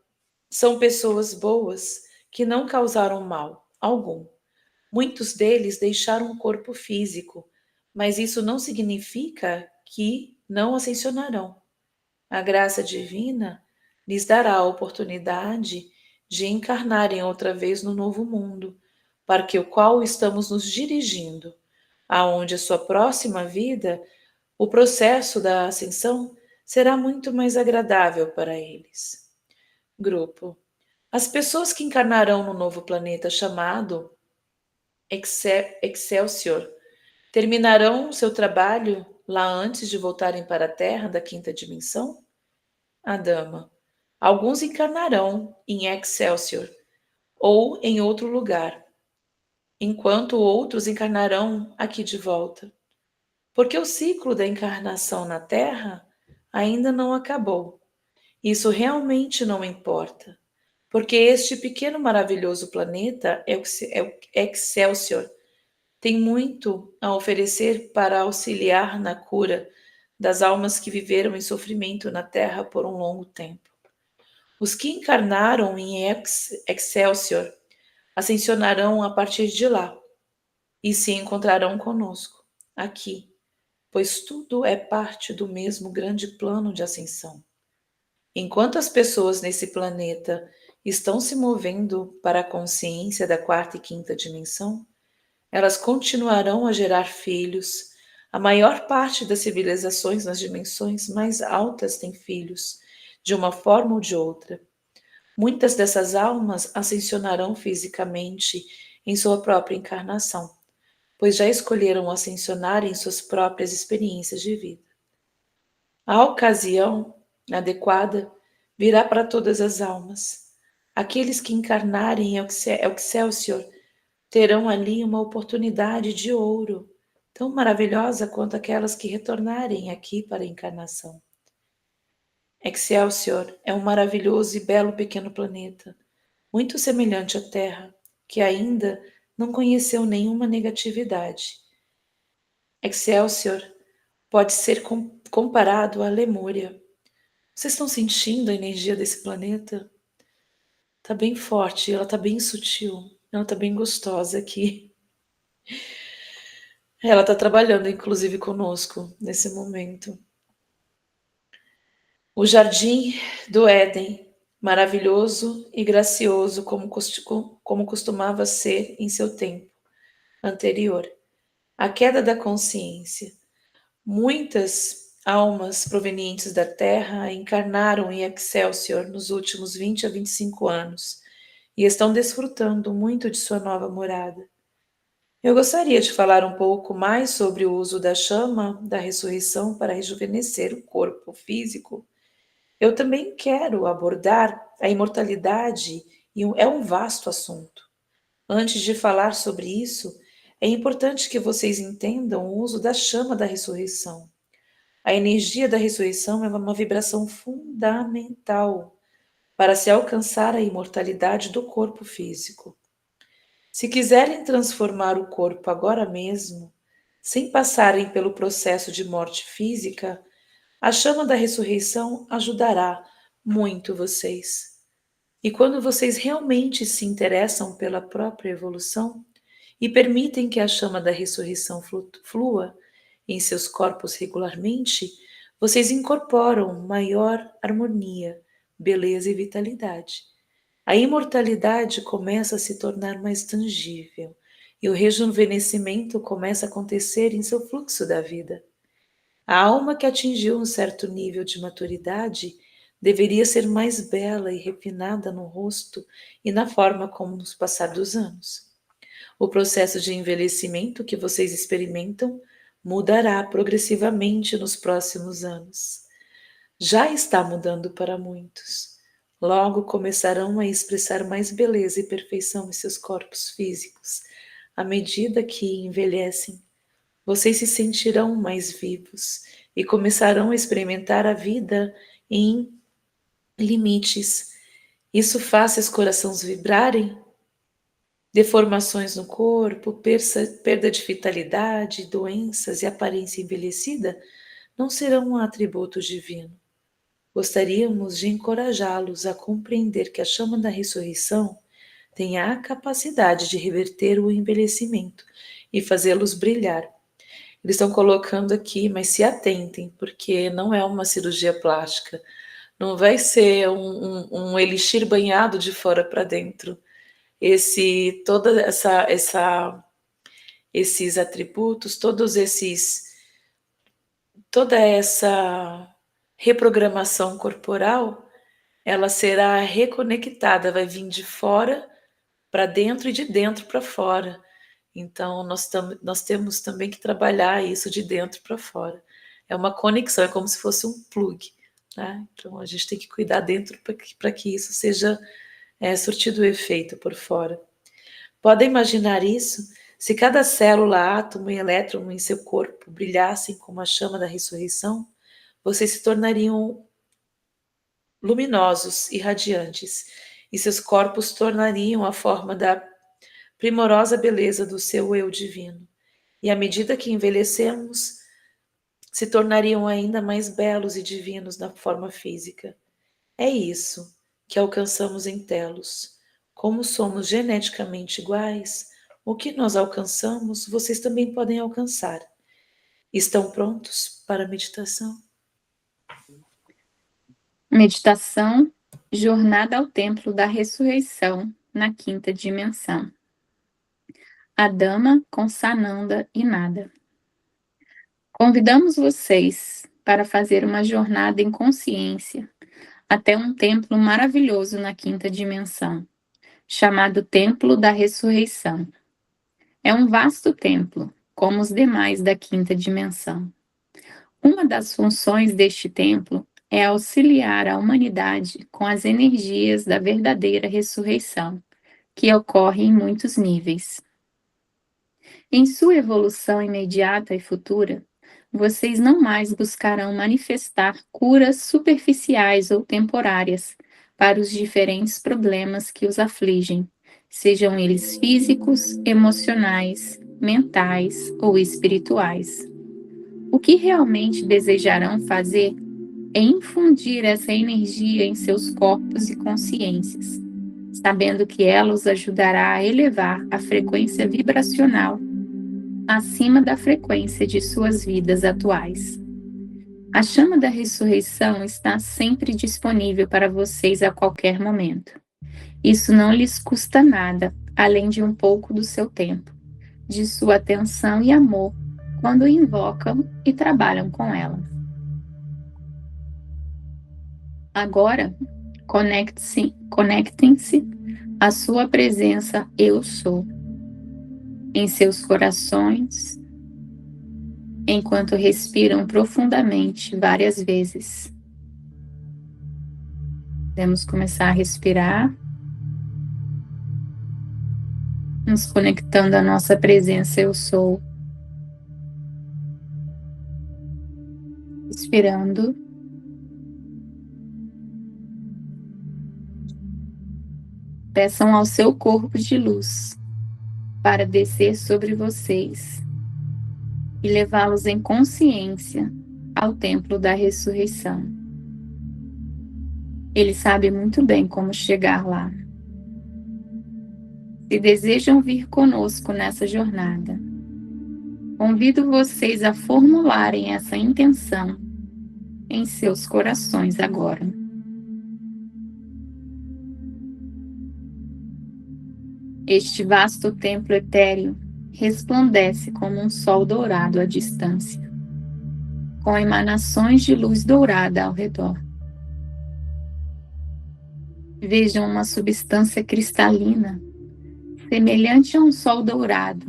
são pessoas boas que não causaram mal algum. Muitos deles deixaram o corpo físico, mas isso não significa que não ascensionarão. A graça divina lhes dará a oportunidade de encarnarem outra vez no novo mundo, para que o qual estamos nos dirigindo, aonde a sua próxima vida, o processo da ascensão, será muito mais agradável para eles. Grupo. As pessoas que encarnarão no novo planeta chamado Excelsior terminarão seu trabalho lá antes de voltarem para a Terra da quinta dimensão? A dama. Alguns encarnarão em Excelsior ou em outro lugar, enquanto outros encarnarão aqui de volta. Porque o ciclo da encarnação na Terra ainda não acabou. Isso realmente não importa, porque este pequeno maravilhoso planeta Excelsior tem muito a oferecer para auxiliar na cura das almas que viveram em sofrimento na Terra por um longo tempo. Os que encarnaram em Excelsior ascensionarão a partir de lá e se encontrarão conosco, aqui, pois tudo é parte do mesmo grande plano de ascensão. Enquanto as pessoas nesse planeta estão se movendo para a consciência da quarta e quinta dimensão, elas continuarão a gerar filhos. A maior parte das civilizações nas dimensões mais altas tem filhos, de uma forma ou de outra. Muitas dessas almas ascensionarão fisicamente em sua própria encarnação, pois já escolheram ascensionar em suas próprias experiências de vida. A ocasião adequada virá para todas as almas. Aqueles que encarnarem em Excelsior terão ali uma oportunidade de ouro, tão maravilhosa quanto aquelas que retornarem aqui para a encarnação. Excelsior é um maravilhoso e belo pequeno planeta, muito semelhante à Terra, que ainda não conheceu nenhuma negatividade. Excelsior pode ser comparado à Lemúria. Vocês estão sentindo a energia desse planeta? Está bem forte, ela está bem sutil. Ela tá bem gostosa aqui. Ela tá trabalhando, inclusive, conosco nesse momento. O jardim do Éden, maravilhoso e gracioso como costumava ser em seu tempo anterior. A queda da consciência. Muitas almas provenientes da Terra encarnaram em Excelsior nos últimos 20 a 25 anos e estão desfrutando muito de sua nova morada. Eu gostaria de falar um pouco mais sobre o uso da chama da ressurreição para rejuvenescer o corpo físico. Eu também quero abordar a imortalidade e é um vasto assunto. Antes de falar sobre isso, é importante que vocês entendam o uso da chama da ressurreição. A energia da ressurreição é uma vibração fundamental para se alcançar a imortalidade do corpo físico. Se quiserem transformar o corpo agora mesmo, sem passarem pelo processo de morte física, a chama da ressurreição ajudará muito vocês. E quando vocês realmente se interessam pela própria evolução e permitem que a chama da ressurreição flua em seus corpos regularmente, vocês incorporam maior harmonia, beleza e vitalidade. A imortalidade começa a se tornar mais tangível e o rejuvenescimento começa a acontecer em seu fluxo da vida. A alma que atingiu um certo nível de maturidade deveria ser mais bela e refinada no rosto e na forma como nos passar dos anos. O processo de envelhecimento que vocês experimentam mudará progressivamente nos próximos anos. Já está mudando para muitos. Logo começarão a expressar mais beleza e perfeição em seus corpos físicos. À medida que envelhecem, vocês se sentirão mais vivos e começarão a experimentar a vida em limites. Isso faz seus corações vibrarem. Deformações no corpo, perda de vitalidade, doenças e aparência envelhecida não serão um atributo divino. Gostaríamos de encorajá-los a compreender que a chama da ressurreição tem a capacidade de reverter o envelhecimento e fazê-los brilhar. Eles estão colocando aqui, mas se atentem, porque não é uma cirurgia plástica. Não vai ser um elixir banhado de fora para dentro. Esses atributos, toda essa reprogramação corporal, ela será reconectada, vai vir de fora para dentro e de dentro para fora. Então, nós temos também que trabalhar isso de dentro para fora. É uma conexão, é como se fosse um plug. Né? Então, a gente tem que cuidar dentro para que isso seja surtido efeito por fora. Podem imaginar isso? Se cada célula, átomo e elétron em seu corpo brilhassem como a chama da ressurreição, vocês se tornariam luminosos e radiantes, e seus corpos tornariam a forma da primorosa beleza do seu eu divino. E à medida que envelhecemos, se tornariam ainda mais belos e divinos na forma física. É isso que alcançamos em Telos. Como somos geneticamente iguais, o que nós alcançamos, vocês também podem alcançar. Estão prontos para a meditação? Meditação, jornada ao templo da ressurreição na quinta dimensão. Adama com Sananda e Nada. Convidamos vocês para fazer uma jornada em consciência até um templo maravilhoso na quinta dimensão, chamado Templo da Ressurreição. É um vasto templo, como os demais da quinta dimensão. Uma das funções deste templo é auxiliar a humanidade com as energias da verdadeira ressurreição, que ocorre em muitos níveis. Em sua evolução imediata e futura, vocês não mais buscarão manifestar curas superficiais ou temporárias para os diferentes problemas que os afligem, sejam eles físicos, emocionais, mentais ou espirituais. O que realmente desejarão fazer é infundir essa energia em seus corpos e consciências, sabendo que ela os ajudará a elevar a frequência vibracional acima da frequência de suas vidas atuais. A chama da ressurreição está sempre disponível para vocês a qualquer momento. Isso não lhes custa nada, além de um pouco do seu tempo, de sua atenção e amor, quando invocam e trabalham com ela. Agora, conectem-se à sua presença Eu Sou, em seus corações, enquanto respiram profundamente várias vezes. Podemos começar a respirar, nos conectando à nossa presença Eu Sou. Respirando. Peçam ao seu corpo de luz para descer sobre vocês e levá-los em consciência ao templo da ressurreição. Ele sabe muito bem como chegar lá. Se desejam vir conosco nessa jornada, convido vocês a formularem essa intenção em seus corações agora. Este vasto templo etéreo resplandece como um sol dourado à distância, com emanações de luz dourada ao redor. Vejam uma substância cristalina, semelhante a um sol dourado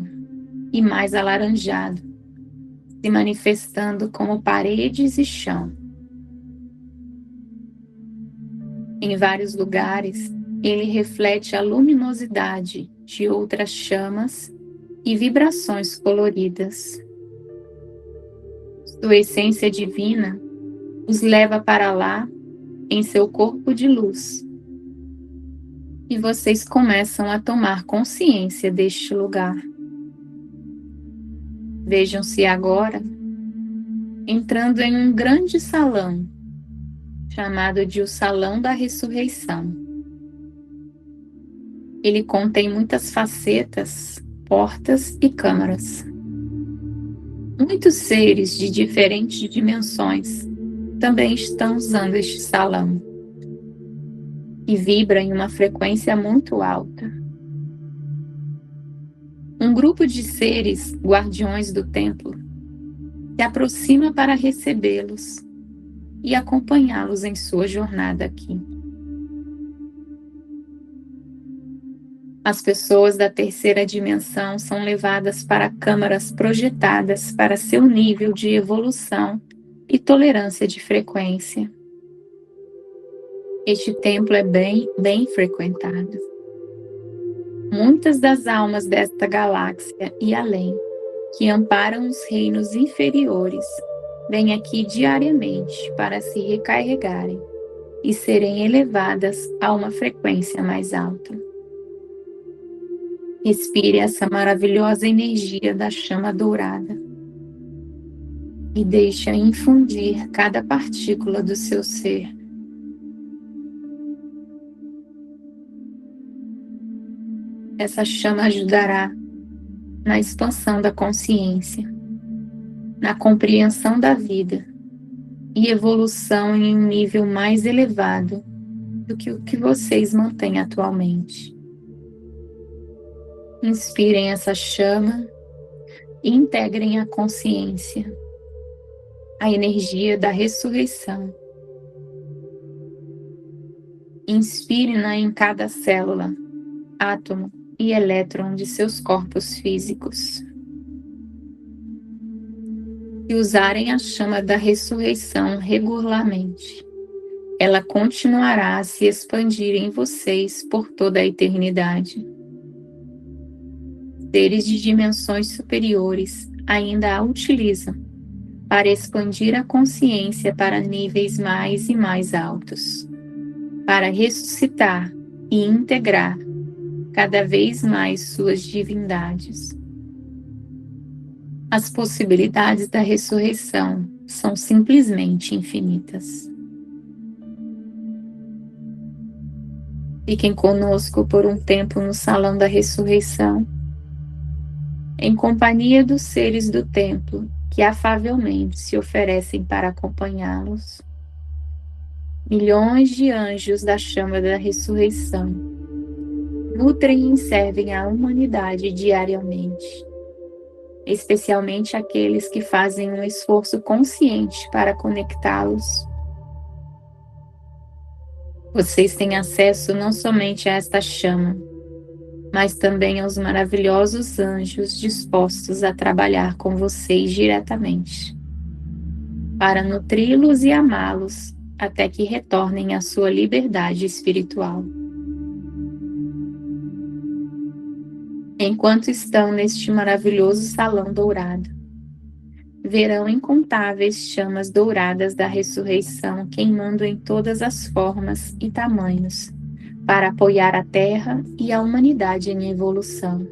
e mais alaranjado, se manifestando como paredes e chão. Em vários lugares, ele reflete a luminosidade de outras chamas e vibrações coloridas. Sua essência divina os leva para lá em seu corpo de luz. E vocês começam a tomar consciência deste lugar. Vejam-se agora entrando em um grande salão, chamado de o Salão da Ressurreição. Ele contém muitas facetas, portas e câmaras. Muitos seres de diferentes dimensões também estão usando este salão, e vibra em uma frequência muito alta. Um grupo de seres guardiões do templo se aproxima para recebê-los e acompanhá-los em sua jornada aqui. As pessoas da terceira dimensão são levadas para câmaras projetadas para seu nível de evolução e tolerância de frequência. Este templo é bem frequentado. Muitas das almas desta galáxia e além, que amparam os reinos inferiores, vêm aqui diariamente para se recarregarem e serem elevadas a uma frequência mais alta. Respire essa maravilhosa energia da chama dourada e deixe-a infundir cada partícula do seu ser. Essa chama ajudará na expansão da consciência, na compreensão da vida e evolução em um nível mais elevado do que o que vocês mantêm atualmente. Inspirem essa chama e integrem a consciência, a energia da ressurreição. Inspire-na em cada célula, átomo e elétron de seus corpos físicos. Se usarem a chama da ressurreição regularmente, ela continuará a se expandir em vocês por toda a eternidade. Seres de dimensões superiores ainda a utilizam para expandir a consciência para níveis mais e mais altos, para ressuscitar e integrar cada vez mais suas divindades. As possibilidades da ressurreição são simplesmente infinitas. Fiquem conosco por um tempo no Salão da Ressurreição, em companhia dos seres do templo que afavelmente se oferecem para acompanhá-los. Milhões de anjos da chama da ressurreição nutrem e servem a humanidade diariamente, especialmente aqueles que fazem um esforço consciente para conectá-los. Vocês têm acesso não somente a esta chama, mas também aos maravilhosos anjos dispostos a trabalhar com vocês diretamente, para nutri-los e amá-los até que retornem à sua liberdade espiritual. Enquanto estão neste maravilhoso salão dourado, verão incontáveis chamas douradas da ressurreição queimando em todas as formas e tamanhos, para apoiar a Terra e a humanidade em evolução.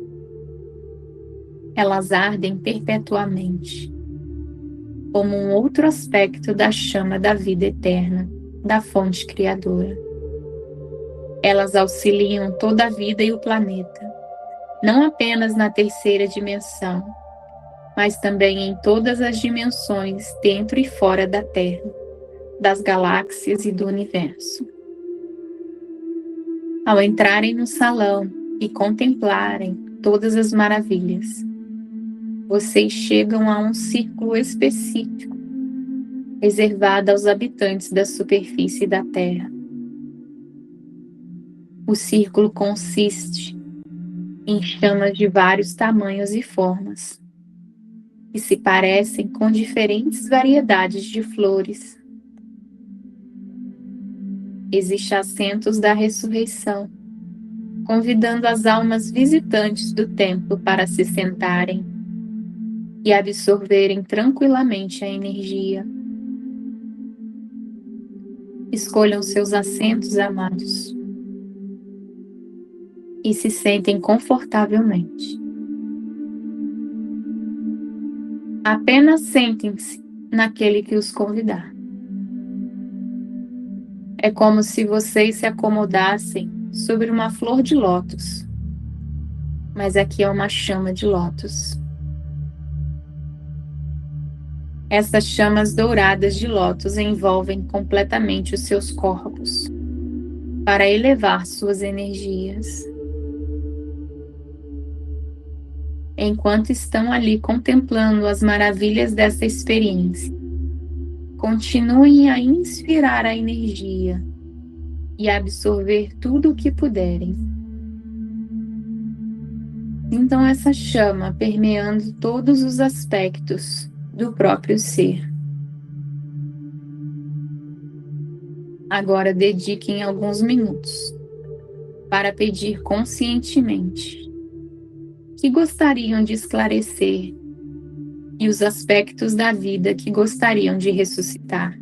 Elas ardem perpetuamente, como um outro aspecto da chama da vida eterna, da fonte criadora. Elas auxiliam toda a vida e o planeta, não apenas na terceira dimensão, mas também em todas as dimensões dentro e fora da Terra, das galáxias e do universo. Ao entrarem no salão e contemplarem todas as maravilhas, vocês chegam a um círculo específico, reservado aos habitantes da superfície da Terra. O círculo consiste em chamas de vários tamanhos e formas, que se parecem com diferentes variedades de flores. Existem assentos da ressurreição, convidando as almas visitantes do templo para se sentarem e absorverem tranquilamente a energia. Escolham seus assentos, amados, e se sentem confortavelmente. Apenas sentem-se naquele que os convidar. É como se vocês se acomodassem sobre uma flor de lótus, mas aqui é uma chama de lótus. Essas chamas douradas de lótus envolvem completamente os seus corpos, para elevar suas energias. Enquanto estão ali contemplando as maravilhas dessa experiência, continuem a inspirar a energia e absorver tudo o que puderem. Sintam essa chama permeando todos os aspectos do próprio ser. Agora dediquem alguns minutos para pedir conscientemente que gostariam de esclarecer e os aspectos da vida que gostariam de ressuscitar.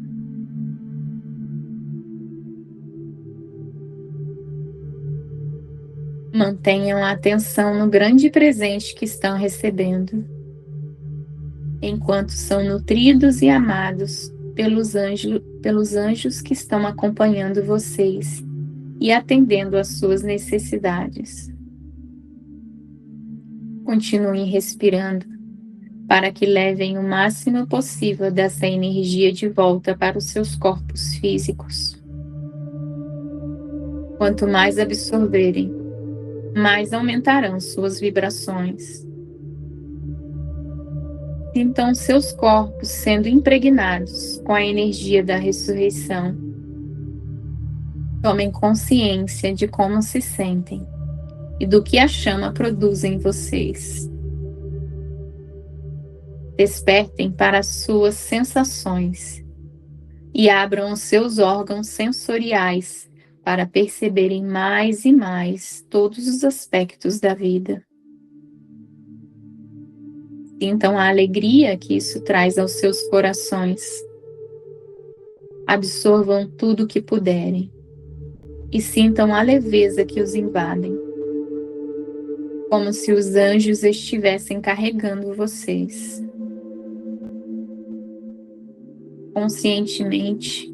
Mantenham a atenção no grande presente que estão recebendo, enquanto são nutridos e amados pelos anjos que estão acompanhando vocês e atendendo às suas necessidades. Continuem respirando para que levem o máximo possível dessa energia de volta para os seus corpos físicos. Quanto mais absorverem, mais aumentarão suas vibrações. Sintam seus corpos sendo impregnados com a energia da ressurreição. Tomem consciência de como se sentem e do que a chama produz em vocês. Despertem para as suas sensações e abram os seus órgãos sensoriais para perceberem mais e mais todos os aspectos da vida. Sintam a alegria que isso traz aos seus corações. Absorvam tudo o que puderem e sintam a leveza que os invadem, como se os anjos estivessem carregando vocês. Conscientemente,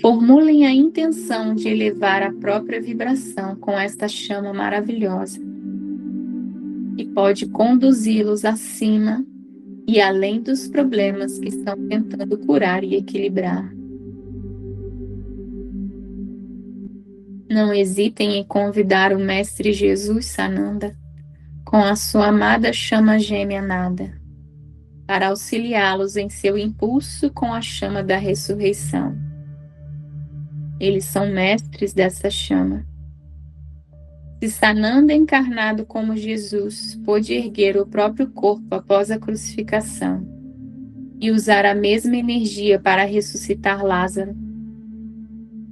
Formulem a intenção de elevar a própria vibração com esta chama maravilhosa, que pode conduzi-los acima e além dos problemas que estão tentando curar e equilibrar. Não hesitem em convidar o Mestre Jesus Sananda com a sua amada chama gêmea Nada, para auxiliá-los em seu impulso com a chama da ressurreição. Eles são mestres dessa chama. Se Sananda, encarnado como Jesus, pôde erguer o próprio corpo após a crucificação e usar a mesma energia para ressuscitar Lázaro,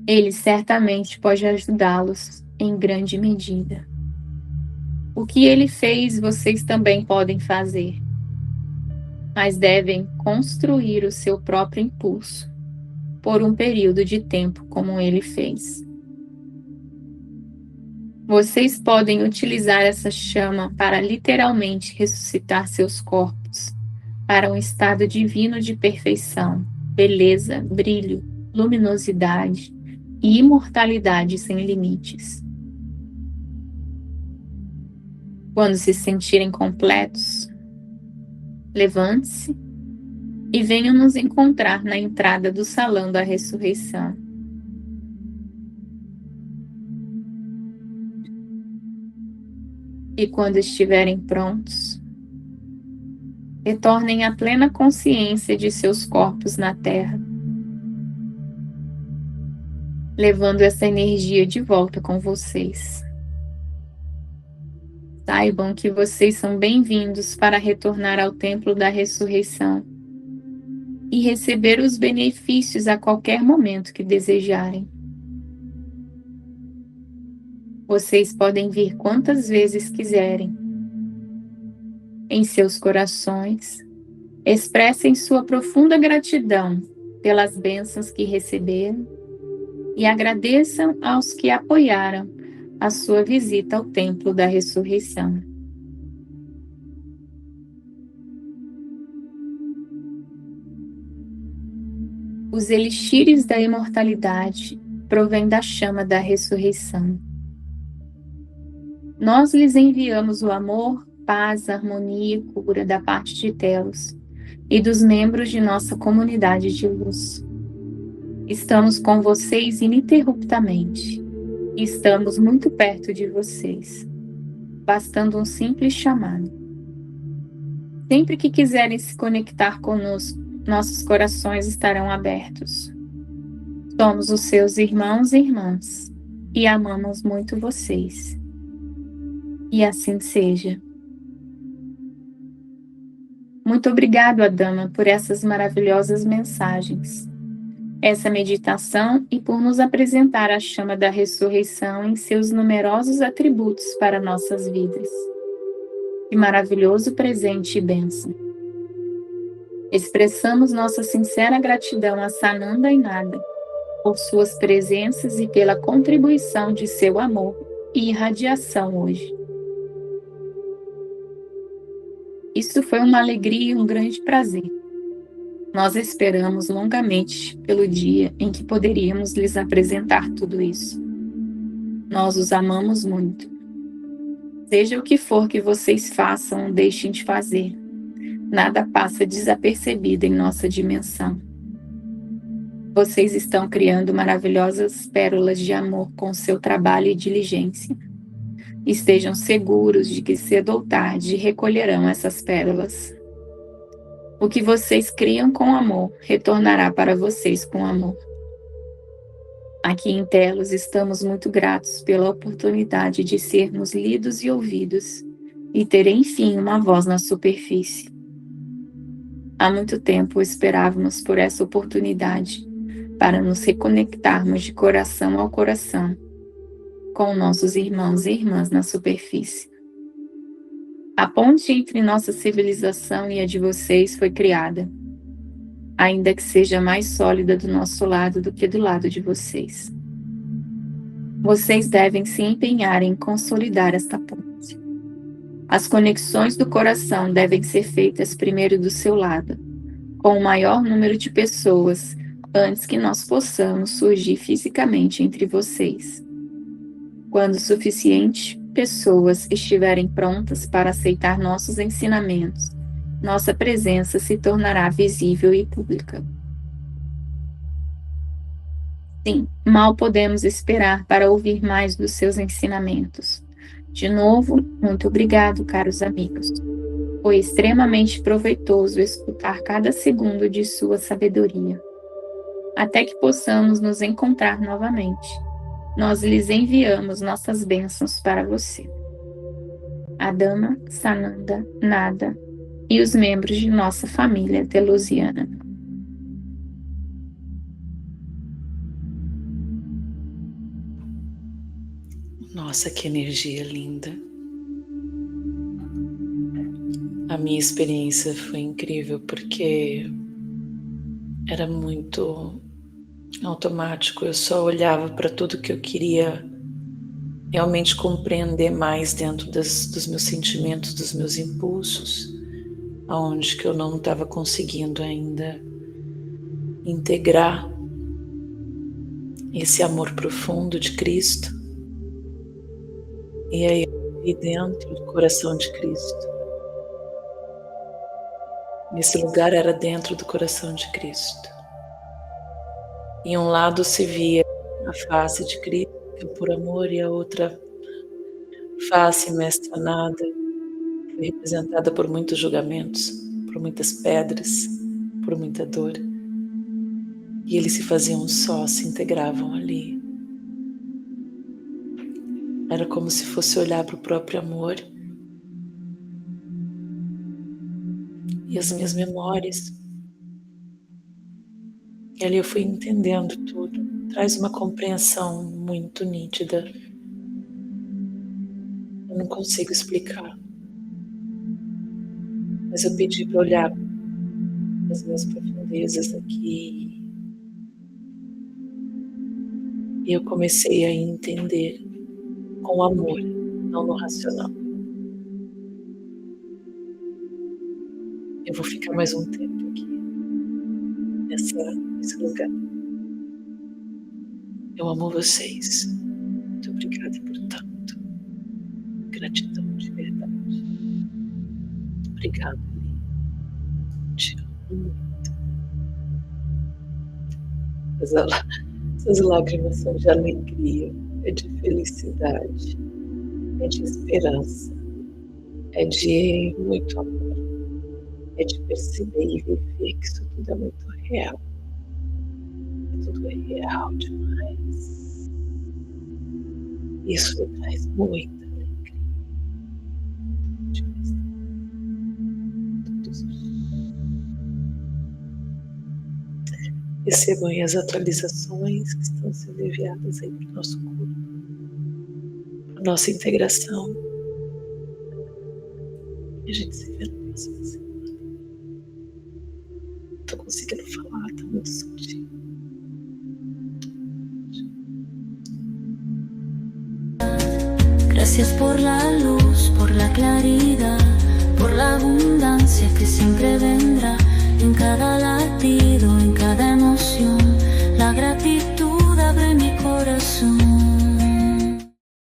ele certamente pode ajudá-los em grande medida. O que ele fez, vocês também podem fazer, mas devem construir o seu próprio impulso por um período de tempo como ele fez. Vocês podem utilizar essa chama para literalmente ressuscitar seus corpos para um estado divino de perfeição, beleza, brilho, luminosidade e imortalidade sem limites. Quando se sentirem completos, levante-se e venham nos encontrar na entrada do Salão da Ressurreição. E quando estiverem prontos, retornem à plena consciência de seus corpos na Terra, levando essa energia de volta com vocês. Saibam que vocês são bem-vindos para retornar ao Templo da Ressurreição e receber os benefícios a qualquer momento que desejarem. Vocês podem vir quantas vezes quiserem. Em seus corações, expressem sua profunda gratidão pelas bênçãos que receberam e agradeçam aos que apoiaram a sua visita ao Templo da Ressurreição. Os elixires da imortalidade provêm da chama da ressurreição. Nós lhes enviamos o amor, paz, harmonia e cura da parte de Telos e dos membros de nossa comunidade de luz. Estamos com vocês ininterruptamente. Estamos muito perto de vocês, bastando um simples chamado. Sempre que quiserem se conectar conosco, nossos corações estarão abertos. Somos os seus irmãos e irmãs e amamos muito vocês. E assim seja. Muito obrigado, Adama, por essas maravilhosas mensagens, essa meditação e por nos apresentar a chama da ressurreição em seus numerosos atributos para nossas vidas. Que maravilhoso presente e bênção. Expressamos nossa sincera gratidão a Sananda e Nada por suas presenças e pela contribuição de seu amor e irradiação hoje. Isso foi uma alegria e um grande prazer. Nós esperamos longamente pelo dia em que poderíamos lhes apresentar tudo isso. Nós os amamos muito. Seja o que for que vocês façam ou deixem de fazer, nada passa desapercebido em nossa dimensão. Vocês estão criando maravilhosas pérolas de amor com seu trabalho e diligência. Estejam seguros de que cedo ou tarde recolherão essas pérolas. O que vocês criam com amor retornará para vocês com amor. Aqui em Telos estamos muito gratos pela oportunidade de sermos lidos e ouvidos e ter enfim uma voz na superfície. Há muito tempo esperávamos por essa oportunidade para nos reconectarmos de coração ao coração com nossos irmãos e irmãs na superfície. A ponte entre nossa civilização e a de vocês foi criada, ainda que seja mais sólida do nosso lado do que do lado de vocês. Vocês devem se empenhar em consolidar esta ponte. As conexões do coração devem ser feitas primeiro do seu lado, com o maior número de pessoas antes que nós possamos surgir fisicamente entre vocês. Quando suficientes pessoas estiverem prontas para aceitar nossos ensinamentos, nossa presença se tornará visível e pública. Sim, mal podemos esperar para ouvir mais dos seus ensinamentos. De novo, muito obrigado, caros amigos. Foi extremamente proveitoso escutar cada segundo de sua sabedoria. Até que possamos nos encontrar novamente, nós lhes enviamos nossas bênçãos para você. Adama, Sananda, Nada e os membros de nossa família telusiana. Nossa, que energia linda. A minha experiência foi incrível porque era muito automático. Eu só olhava para tudo que eu queria realmente compreender mais dentro dos meus sentimentos, dos meus impulsos, aonde que eu não estava conseguindo ainda integrar esse amor profundo de Cristo. E aí eu vi dentro do coração de Cristo. Esse lugar era dentro do coração de Cristo. Em um lado se via a face de Cristo, que é por amor, e a outra face, Mestre Nada, foi representada por muitos julgamentos, por muitas pedras, por muita dor. E eles se faziam só, se integravam ali. Era como se fosse olhar para o próprio amor. E as minhas memórias. E ali eu fui entendendo tudo. Traz uma compreensão muito nítida. Eu não consigo explicar. Mas eu pedi para olhar as minhas profundezas aqui. E eu comecei a entender com amor, não no racional. Eu vou ficar mais um tempo aqui, nesse lugar. Eu amo vocês. Muito obrigada por tanto. Gratidão de verdade. Obrigada. Te amo muito. Essas lágrimas são de alegria, é de felicidade, é de esperança, é de muito amor, é de perceber e viver que isso tudo é muito real. Tudo é real demais. Isso me traz muita alegria. Todos os dias. Recebam aí as atualizações que estão sendo enviadas aí para o nosso corpo, para a nossa integração. E a gente se vê na próxima semana. Estou conseguindo falar, está muito sutil. Gracias por la luz, por la claridad, por la abundancia que siempre vendrá en cada latido.